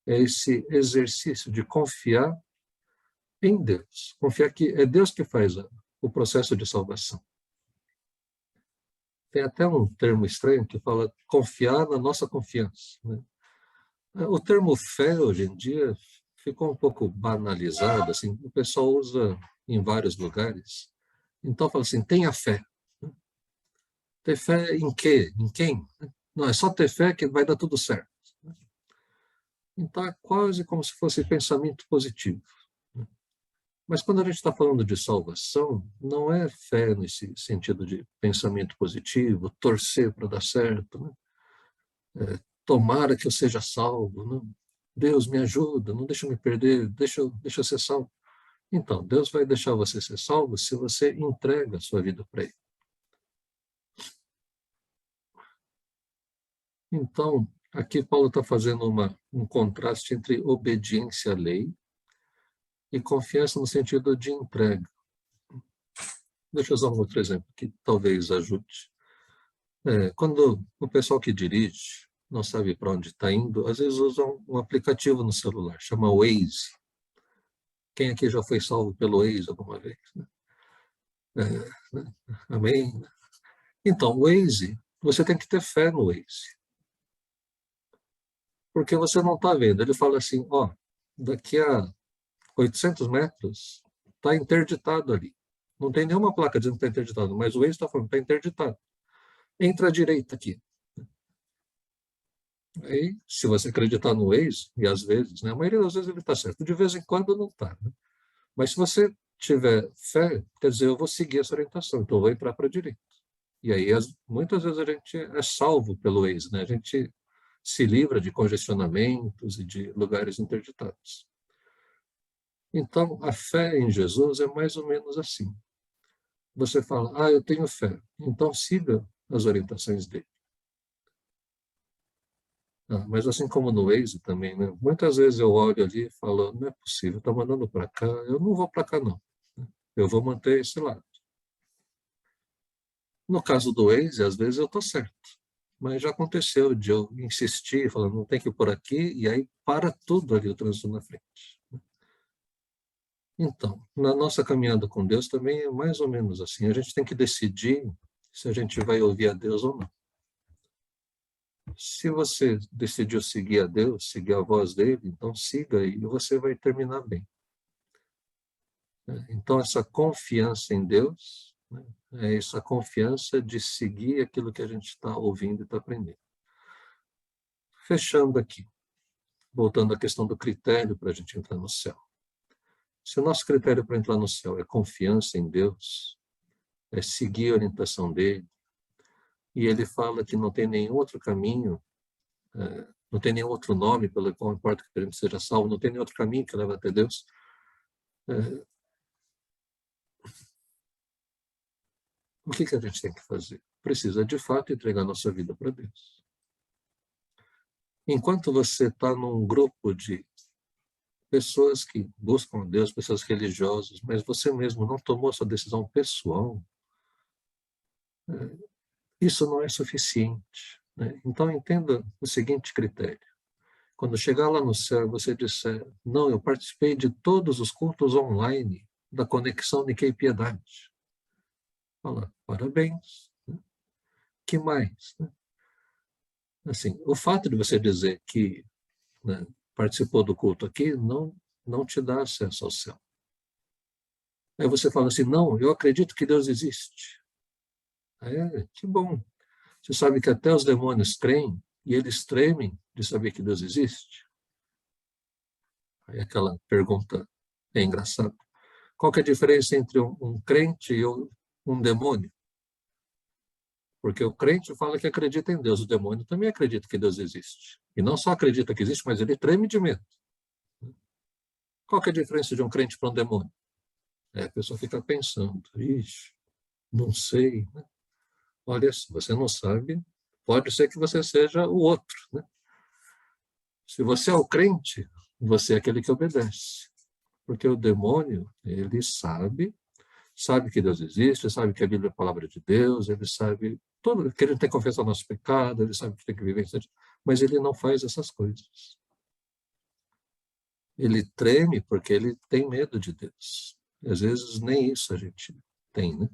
é esse exercício de confiar em Deus. Confiar que é Deus que faz o processo de salvação. Tem até um termo estranho que fala confiar na nossa confiança, né? O termo fé, hoje em dia, ficou um pouco banalizado, assim, o pessoal usa em vários lugares. Então, fala assim, tenha fé. Ter fé em quê? Em quem? Não, é só ter fé que vai dar tudo certo. Então, é quase como se fosse pensamento positivo. Mas quando a gente está falando de salvação, não é fé nesse sentido de pensamento positivo, torcer para dar certo, né? Tomara que eu seja salvo, né? Deus me ajuda, não deixa eu me perder, deixa eu ser salvo. Então, Deus vai deixar você ser salvo se você entrega a sua vida para Ele. Então, aqui Paulo está fazendo um contraste entre obediência à lei e confiança no sentido de entrega. Deixa eu usar um outro exemplo que talvez ajude. Quando o pessoal que dirige não sabe para onde está indo, às vezes usa um aplicativo no celular, chama Waze. Quem aqui já foi salvo pelo Waze alguma vez? Né? Amém? Então, o Waze, você tem que ter fé no Waze. Porque você não está vendo. Ele fala assim, ó, daqui a 800 metros está interditado ali. Não tem nenhuma placa dizendo que está interditado, mas o Waze está falando que está interditado. Entra à direita aqui. Aí, se você acreditar no Waze, e às vezes, né, a maioria das vezes ele está certo, de vez em quando não está. Né? Mas se você tiver fé, quer dizer, eu vou seguir essa orientação, então eu vou entrar para a direita. E aí, muitas vezes a gente é salvo pelo Waze, né? A gente se livra de congestionamentos e de lugares interditados. Então, a fé em Jesus é mais ou menos assim. Você fala, eu tenho fé, então siga as orientações dele. Mas assim como no Waze também, né? Muitas vezes eu olho ali e falo, não é possível, está mandando para cá, eu não vou para cá não. Eu vou manter esse lado. No caso do Waze, às vezes eu estou certo. Mas já aconteceu de eu insistir, falando, não tem que ir por aqui, e aí para tudo ali o trânsito na frente. Então, na nossa caminhada com Deus também é mais ou menos assim. A gente tem que decidir se a gente vai ouvir a Deus ou não. Se você decidiu seguir a Deus, seguir a voz dele, então siga e você vai terminar bem. Então, essa confiança em Deus, né, é essa confiança de seguir aquilo que a gente está ouvindo e está aprendendo. Fechando aqui, voltando à questão do critério para a gente entrar no céu. Se o nosso critério para entrar no céu é confiança em Deus, é seguir a orientação dele. E ele fala que não tem nenhum outro caminho, não tem nenhum outro nome pelo qual importa que a gente seja salvo, não tem nenhum outro caminho que leva até Deus. O que a gente tem que fazer? Precisa, de fato, entregar nossa vida para Deus. Enquanto você está num grupo de pessoas que buscam a Deus, pessoas religiosas, mas você mesmo não tomou sua decisão pessoal, isso não é suficiente, né? Então, entenda o seguinte critério. Quando chegar lá no céu, você disser, não, eu participei de todos os cultos online da Conexão Nikkei Piedade. Fala, parabéns. Né? Que mais? Né? Assim, o fato de você dizer que, né, participou do culto aqui não te dá acesso ao céu. Aí você fala assim, não, eu acredito que Deus existe. Que bom. Você sabe que até os demônios creem e eles tremem de saber que Deus existe? Aí aquela pergunta é engraçada. Qual que é a diferença entre um crente e um demônio? Porque o crente fala que acredita em Deus, o demônio também acredita que Deus existe. E não só acredita que existe, mas ele treme de medo. Qual que é a diferença de um crente para um demônio? A pessoa fica pensando, ixi, não sei. Né? Olha, se você não sabe, pode ser que você seja o outro. Né? Se você é o crente, você é aquele que obedece. Porque o demônio, ele sabe que Deus existe, sabe que a Bíblia é a palavra de Deus, ele sabe tudo, que ele tem que confessar nosso pecado, ele sabe que tem que viver em santidade, mas ele não faz essas coisas. Ele treme porque ele tem medo de Deus. E às vezes nem isso a gente tem, né?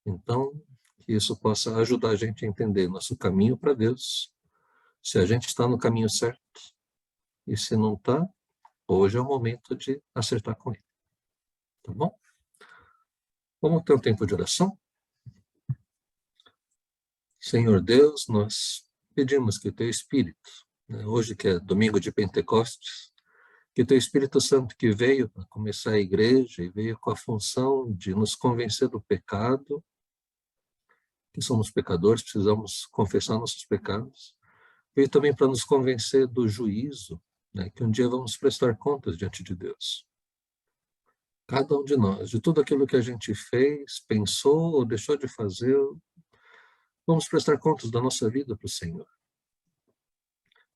Então, que isso possa ajudar a gente a entender nosso caminho para Deus, se a gente está no caminho certo, e se não está, hoje é o momento de acertar com ele. Tá bom? Vamos ter um tempo de oração? Senhor Deus, nós pedimos que o Teu Espírito, né, hoje que é domingo de Pentecostes, que o Teu Espírito Santo que veio para começar a igreja e veio com a função de nos convencer do pecado, que somos pecadores, precisamos confessar nossos pecados, veio também para nos convencer do juízo, né, que um dia vamos prestar contas diante de Deus. Cada um de nós, de tudo aquilo que a gente fez, pensou ou deixou de fazer, vamos prestar contas da nossa vida para o Senhor.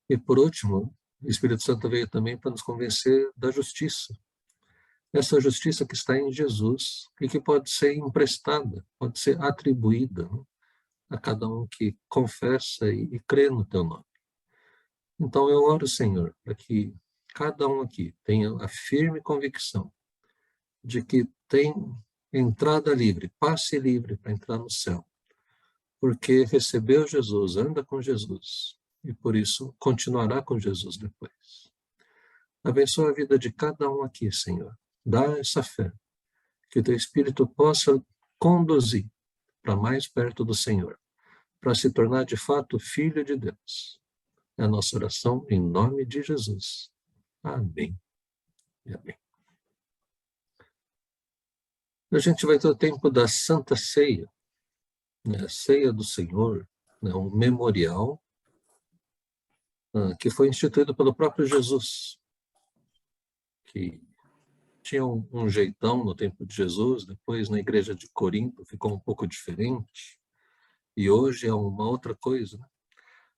E por último, o Espírito Santo veio também para nos convencer da justiça. Essa justiça que está em Jesus e que pode ser emprestada, pode ser atribuída, né, a cada um que confessa e crê no Teu nome. Então eu oro, Senhor, para que cada um aqui tenha a firme convicção de que tem entrada livre, passe livre para entrar no céu, porque recebeu Jesus, anda com Jesus, e por isso continuará com Jesus depois. Abençoa a vida de cada um aqui, Senhor. Dá essa fé, que o Teu Espírito possa conduzir para mais perto do Senhor, para se tornar de fato filho de Deus. É a nossa oração em nome de Jesus. Amém e amém. A gente vai ter o tempo da Santa Ceia, né, a Ceia do Senhor, né, um memorial que foi instituído pelo próprio Jesus, que tinha um jeitão no tempo de Jesus, depois na igreja de Corinto ficou um pouco diferente, e hoje é uma outra coisa, né?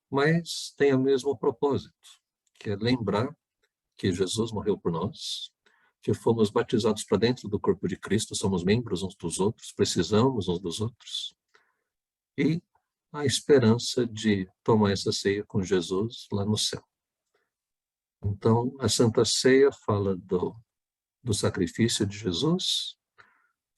Mas tem o mesmo propósito, que é lembrar que Jesus morreu por nós, que fomos batizados para dentro do corpo de Cristo, somos membros uns dos outros, precisamos uns dos outros, e a esperança de tomar essa ceia com Jesus lá no céu. Então, a Santa Ceia fala do sacrifício de Jesus,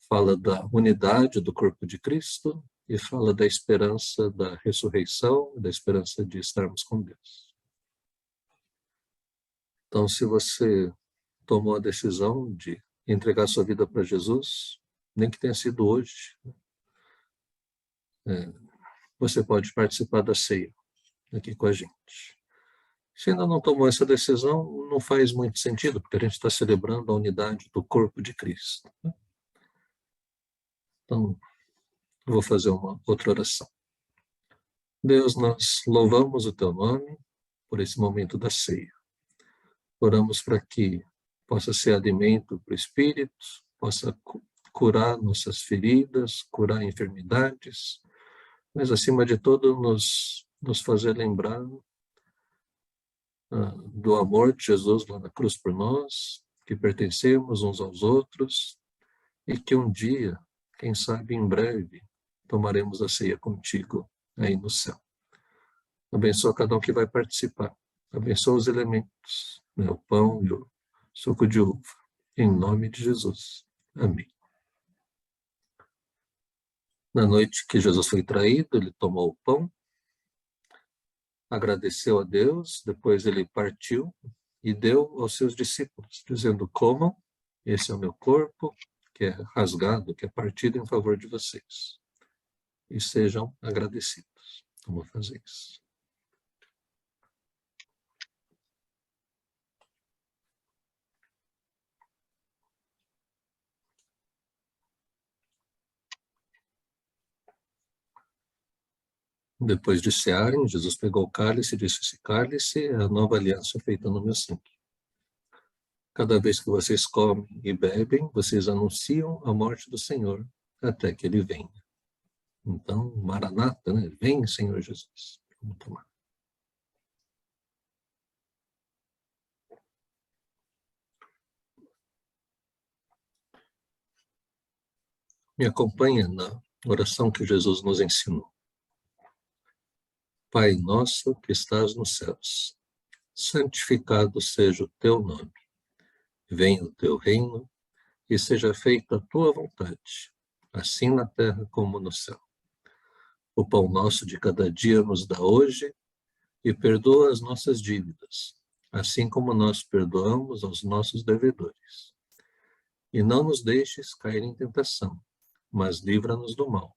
fala da unidade do corpo de Cristo e fala da esperança da ressurreição, da esperança de estarmos com Deus. Então, se você tomou a decisão de entregar sua vida para Jesus, nem que tenha sido hoje, você pode participar da ceia aqui com a gente. Se ainda não tomou essa decisão, não faz muito sentido, porque a gente está celebrando a unidade do corpo de Cristo. Então, eu vou fazer uma outra oração. Deus, nós louvamos o teu nome por esse momento da ceia. Oramos para que possa ser alimento para o Espírito, possa curar nossas feridas, curar enfermidades, mas acima de tudo nos fazer lembrar do amor de Jesus lá na cruz por nós, que pertencemos uns aos outros e que um dia, quem sabe em breve, tomaremos a ceia contigo aí no céu. Abençoa cada um que vai participar. Abençoa os elementos, né, o pão e o suco de uva. Em nome de Jesus. Amém. Na noite que Jesus foi traído, ele tomou o pão, agradeceu a Deus, depois ele partiu e deu aos seus discípulos, dizendo: comam, esse é o meu corpo, que é rasgado, que é partido em favor de vocês. E sejam agradecidos. Vamos fazer isso. Depois de cearem, Jesus pegou o cálice e disse: esse cálice é a nova aliança feita no meu sangue. Cada vez que vocês comem e bebem, vocês anunciam a morte do Senhor até que ele venha. Então, Maranata, né? Vem, Senhor Jesus. Vamos tomar. Me acompanha na oração que Jesus nos ensinou. Pai nosso que estás nos céus, santificado seja o teu nome. Venha o teu reino e seja feita a tua vontade, assim na terra como no céu. O pão nosso de cada dia nos dá hoje e perdoa as nossas dívidas, assim como nós perdoamos aos nossos devedores. E não nos deixes cair em tentação, mas livra-nos do mal,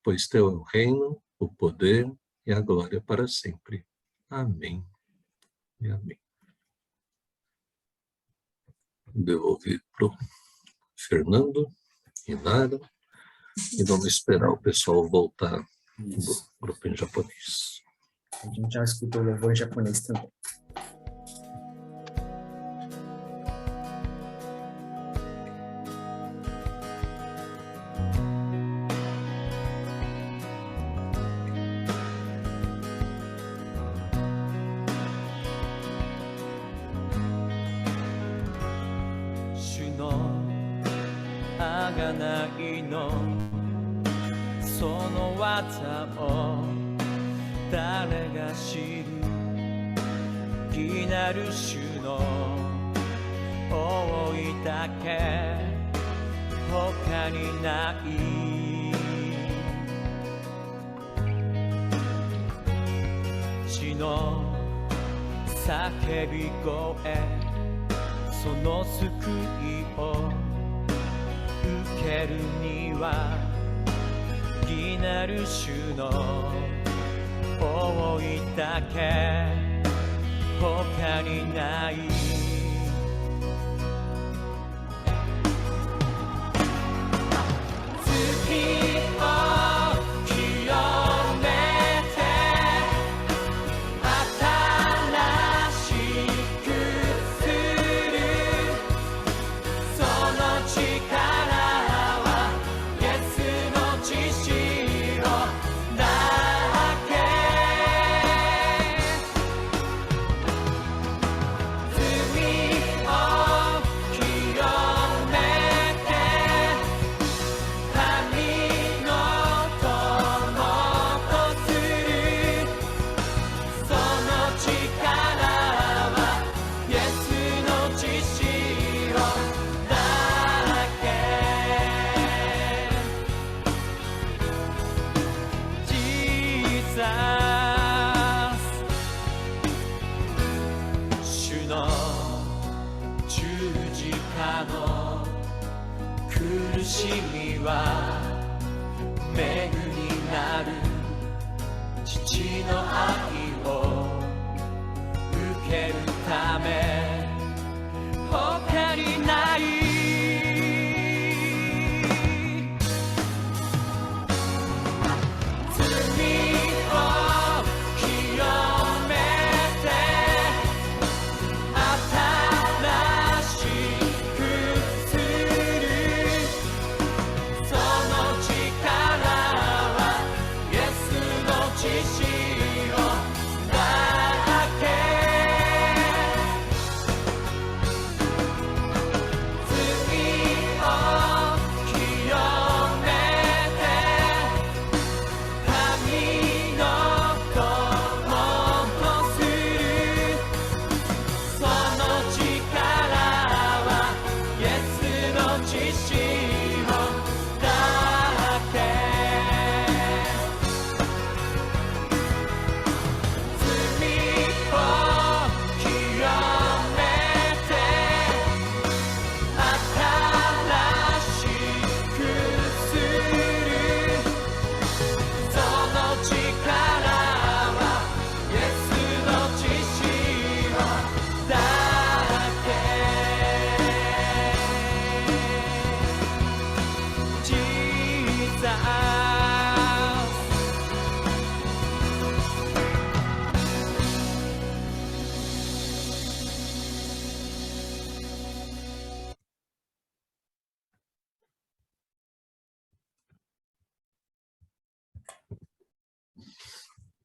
pois teu é o reino, o poder e a glória para sempre. Amém e amém. Devolver para o Fernando e Nara, e vamos esperar o pessoal voltar do grupo em japonês. A gente já escutou o louvor em japonês também.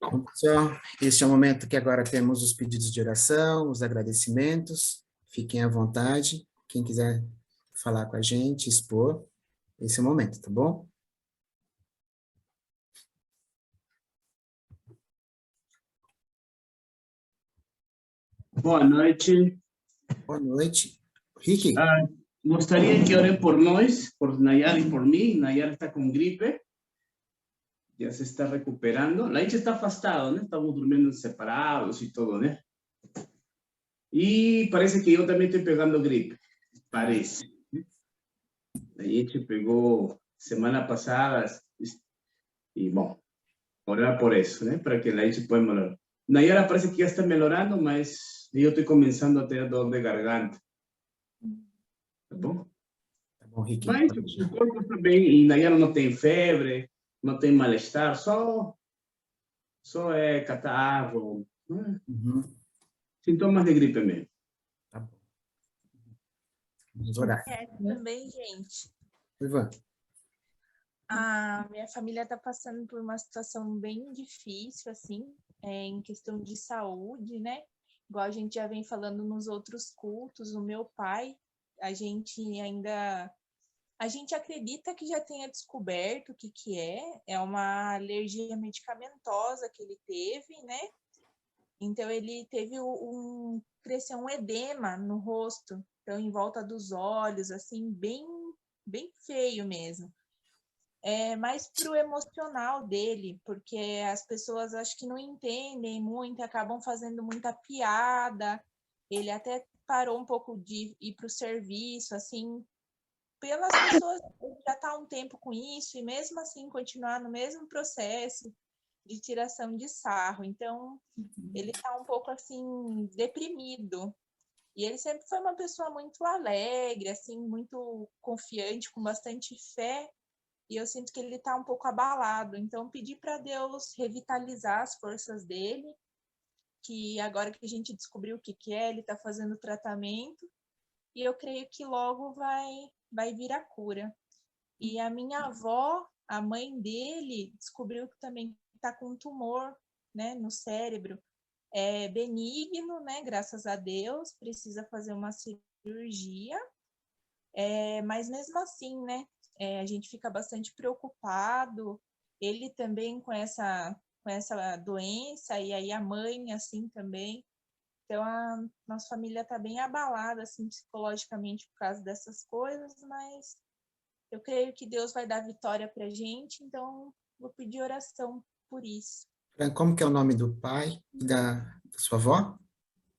Bom, pessoal, este é o momento que agora temos os pedidos de oração, os agradecimentos. Fiquem à vontade. Quem quiser falar com a gente, expor, esse é o momento, tá bom? Boa noite. Boa noite. Rick? Gostaria que orem por nós, por Nayara e por mim. Nayara está com gripe, já se está recuperando. A gente está afastado, né? Estamos dormindo separados e tudo, né? E parece que eu também estou pegando gripe, parece. A gente pegou semana passada e, bom, orar por isso, né? Para que a gente possa melhorar. Nayara parece que já está melhorando, mas eu estou começando a ter dor de garganta. Tá bom? Tá bom, Rick. Mas o corpo está bem, e Nayara não tem febre, não tem mal-estar, só é catarro, né? Sintomas de gripe mesmo. Tá bom. Vamos orar. Também, gente. Ivan. A minha família está passando por uma situação bem difícil, assim, em questão de saúde, né? Igual a gente já vem falando nos outros cultos, o meu pai, a gente acredita que já tenha descoberto o que é uma alergia medicamentosa que ele teve, né? Então, ele teve cresceu um edema no rosto, então, em volta dos olhos, assim, bem feio mesmo. Mais pro emocional dele, porque as pessoas acho que não entendem muito, acabam fazendo muita piada. Ele até parou um pouco de ir para o serviço, assim, pelas pessoas, ele já está há um tempo com isso, e mesmo assim continuar no mesmo processo de tiração de sarro. Então, ele está um pouco, assim, deprimido. E ele sempre foi uma pessoa muito alegre, assim, muito confiante, com bastante fé, e eu sinto que ele está um pouco abalado. Então, pedi para Deus revitalizar as forças dele, que agora que a gente descobriu o que é, ele está fazendo tratamento, e eu creio que logo vai vir a cura. E a minha avó, a mãe dele, descobriu que também está com um tumor, né, no cérebro. É benigno, né, graças a Deus, precisa fazer uma cirurgia, mas mesmo assim, né, a gente fica bastante preocupado, ele também com essa doença, e aí a mãe, assim, também. Então, a nossa família está bem abalada, assim, psicologicamente por causa dessas coisas, mas eu creio que Deus vai dar vitória para a gente, então vou pedir oração por isso. Como que é o nome do pai e da sua avó?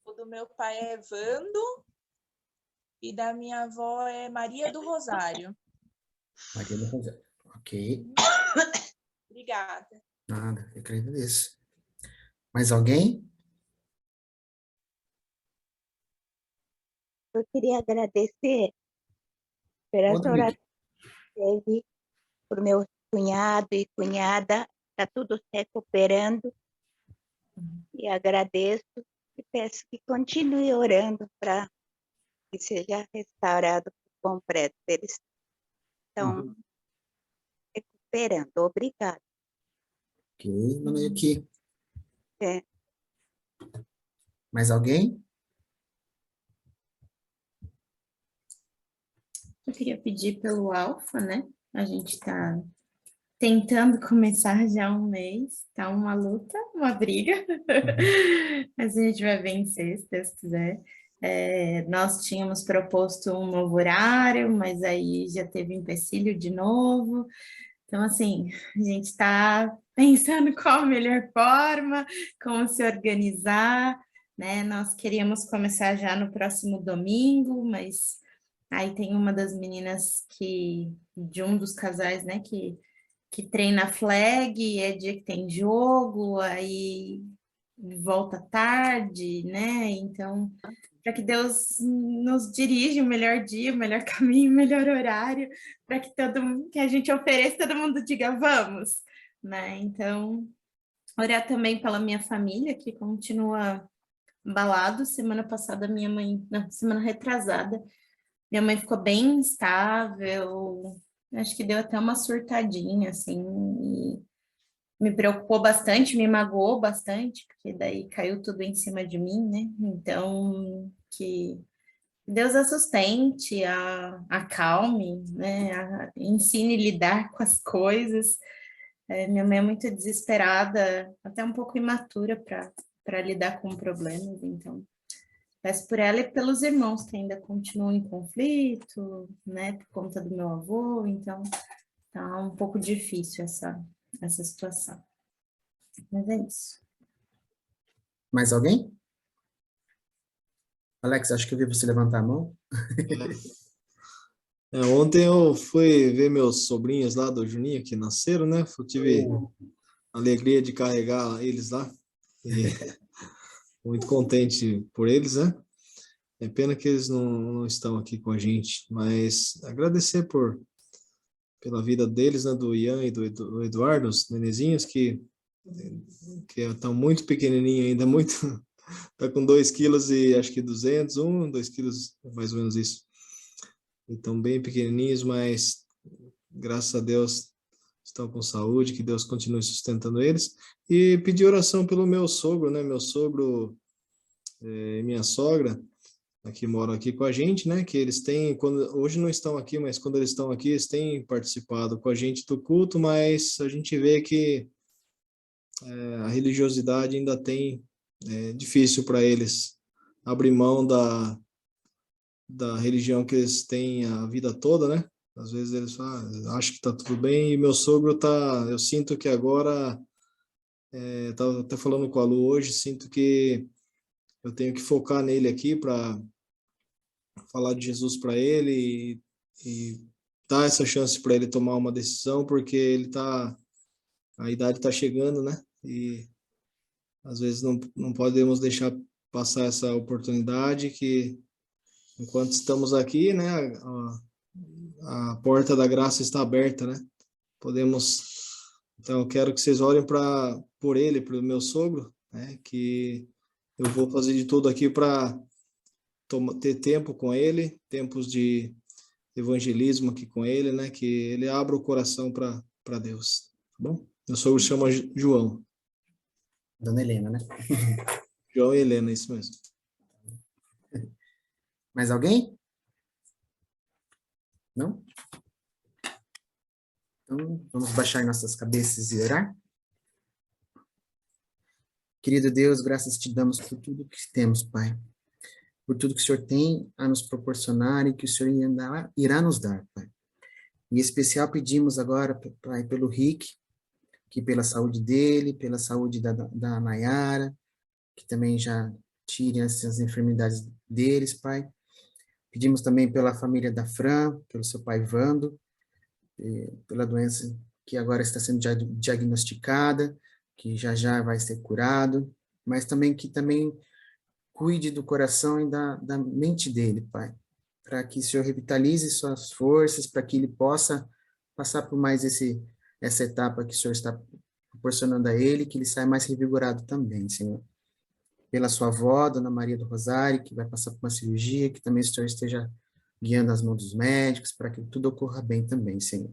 O do meu pai é Evando, e da minha avó é Maria do Rosário. Maria do Rosário. Ok. Obrigada. Nada, eu que agradeço. Mais alguém? Eu queria agradecer por essa oração que teve, por meu cunhado e cunhada, está tudo se recuperando, e agradeço e peço que continue orando para que seja restaurado por completo. Eles estão recuperando. Obrigada. Ok, mandei aqui. É. Mais alguém? Eu queria pedir pelo Alfa, né? A gente está tentando começar já há um mês, tá uma luta, uma briga, mas a gente vai vencer, se Deus quiser. Nós tínhamos proposto um novo horário, mas aí já teve empecilho de novo. Então, assim, a gente está pensando qual a melhor forma, como se organizar, né? Nós queríamos começar já no próximo domingo, mas aí tem uma das meninas de um dos casais, né, que treina flag, é dia que tem jogo, aí volta tarde, né? Então, para que Deus nos dirija o melhor dia, o melhor caminho, o melhor horário, para que a gente ofereça, todo mundo diga vamos, né? Então, orar também pela minha família, que continua abalado. Semana passada, semana retrasada, minha mãe ficou bem instável, acho que deu até uma surtadinha, assim, me preocupou bastante, me magoou bastante, porque daí caiu tudo em cima de mim, né? Então, que Deus a sustente, a acalme, né? Ensine a lidar com as coisas. Minha mãe é muito desesperada, até um pouco imatura para lidar com problemas, então peço por ela e pelos irmãos que ainda continuam em conflito, né? Por conta do meu avô, então tá um pouco difícil essa situação. Mas é isso. Mais alguém? Alex, acho que eu vi você levantar a mão. Ontem eu fui ver meus sobrinhos lá do Juninho que nasceram, né? Eu tive a alegria de carregar eles lá. E muito contente por eles, né? É pena que eles não estão aqui com a gente, mas agradecer pela vida deles, né? Do Ian e do Eduardo, os nenezinhos que estão muito pequenininho ainda, muito... Tá com 2 quilos e acho que 200, 2 quilos, mais ou menos isso. Então, bem pequenininhos, mas graças a Deus estão com saúde, que Deus continue sustentando eles. E pedir oração pelo meu sogro, né? Meu sogro e minha sogra, que moram aqui com a gente, né? Que eles têm, hoje não estão aqui, mas quando eles estão aqui, eles têm participado com a gente do culto, mas a gente vê que a religiosidade ainda tem difícil para eles abrir mão da religião que eles têm a vida toda, né? Às vezes eles falam, acho que tá tudo bem, e meu sogro eu sinto que agora, tava até falando com a Lu hoje, sinto que eu tenho que focar nele aqui para falar de Jesus para ele e dar essa chance para ele tomar uma decisão, porque a idade está chegando, né? E às vezes não podemos deixar passar essa oportunidade que enquanto estamos aqui, né, a porta da graça está aberta, né? Então eu quero que vocês olhem por ele, pelo meu sogro, né, que eu vou fazer de tudo aqui para ter tempo com ele, tempos de evangelismo aqui com ele, né, que ele abra o coração para Deus, tá bom? Meu sogro se chama João. Dona Helena, né? João e Helena, isso mesmo. Mais alguém? Não? Então, vamos baixar nossas cabeças e orar. Querido Deus, graças te damos por tudo que temos, Pai. Por tudo que o Senhor tem a nos proporcionar e que o Senhor irá nos dar, Pai. Em especial pedimos agora, Pai, pelo Rick, que pela saúde dele, pela saúde da Nayara, que também já tire essas enfermidades deles, Pai. Pedimos também pela família da Fran, pelo seu pai Vando, pela doença que agora está sendo diagnosticada, que já vai ser curado, mas também que também cuide do coração e da mente dele, Pai, para que o Senhor revitalize suas forças, para que ele possa passar por mais essa etapa que o Senhor está proporcionando a ele, que ele saia mais revigorado também, Senhor. Pela sua avó, Dona Maria do Rosário, que vai passar por uma cirurgia, que também o Senhor esteja guiando as mãos dos médicos, para que tudo ocorra bem também, Senhor.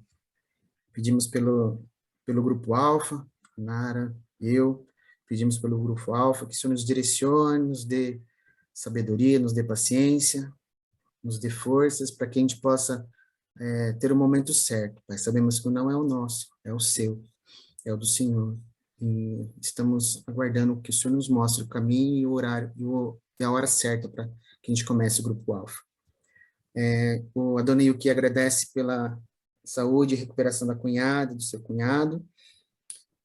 Pedimos pelo Grupo Alfa, Nara, eu, pedimos pelo Grupo Alfa, que o Senhor nos direcione, nos dê sabedoria, nos dê paciência, nos dê forças, para que a gente possa ter o momento certo, Pai. Sabemos que não é o nosso, é o seu, é o do Senhor. E estamos aguardando que o Senhor nos mostre o caminho e o horário e a hora certa para que a gente comece o Grupo Alfa. O Adonai agradece pela saúde e recuperação da cunhada, do seu cunhado.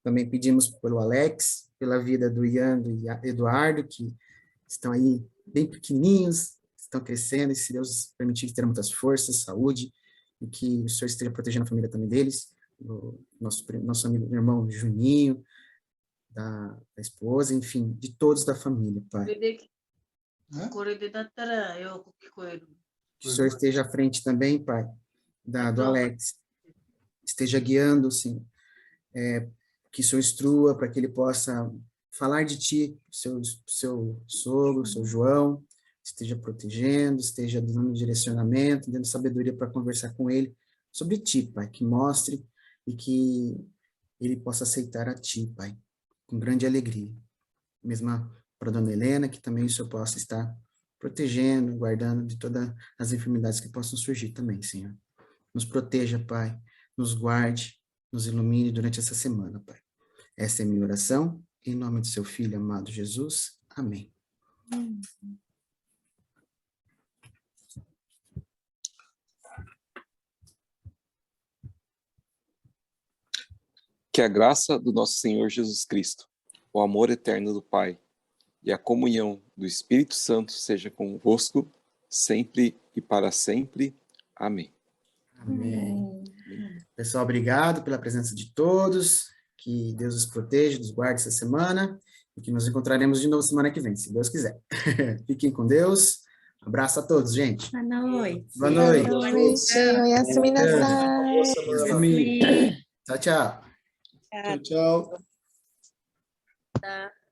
Também pedimos pelo Alex, pela vida do Ian e Eduardo, que estão aí bem pequenininhos, estão crescendo, e se Deus permitir, terão muitas forças, saúde, e que o Senhor esteja protegendo a família também deles, o nosso amigo, meu irmão Juninho, da esposa, enfim, de todos da família, Pai. Que o Senhor esteja à frente também, Pai, do Alex, esteja guiando, assim, que o Senhor instrua para que ele possa falar de Ti, seu sogro, seu João, esteja protegendo, esteja dando direcionamento, dando sabedoria para conversar com ele sobre Ti, Pai, que mostre e que ele possa aceitar a Ti, Pai, com grande alegria. Mesmo para a dona Helena, que também o Senhor possa estar protegendo, guardando de todas as enfermidades que possam surgir também, Senhor. Nos proteja, Pai, nos guarde, nos ilumine durante essa semana, Pai. Essa é a minha oração, em nome do seu Filho amado Jesus. Amém. Que a graça do nosso Senhor Jesus Cristo, o amor eterno do Pai e a comunhão do Espírito Santo seja convosco, sempre e para sempre. Amém. Amém. Pessoal, obrigado pela presença de todos. Que Deus os proteja, nos guarde essa semana e que nos encontraremos de novo semana que vem, se Deus quiser. Fiquem com Deus. Abraço a todos, gente. Boa noite. Boa noite. Boa noite. Oyasumi nasai. Tchau, tchau. Tchau, tchau. Tá.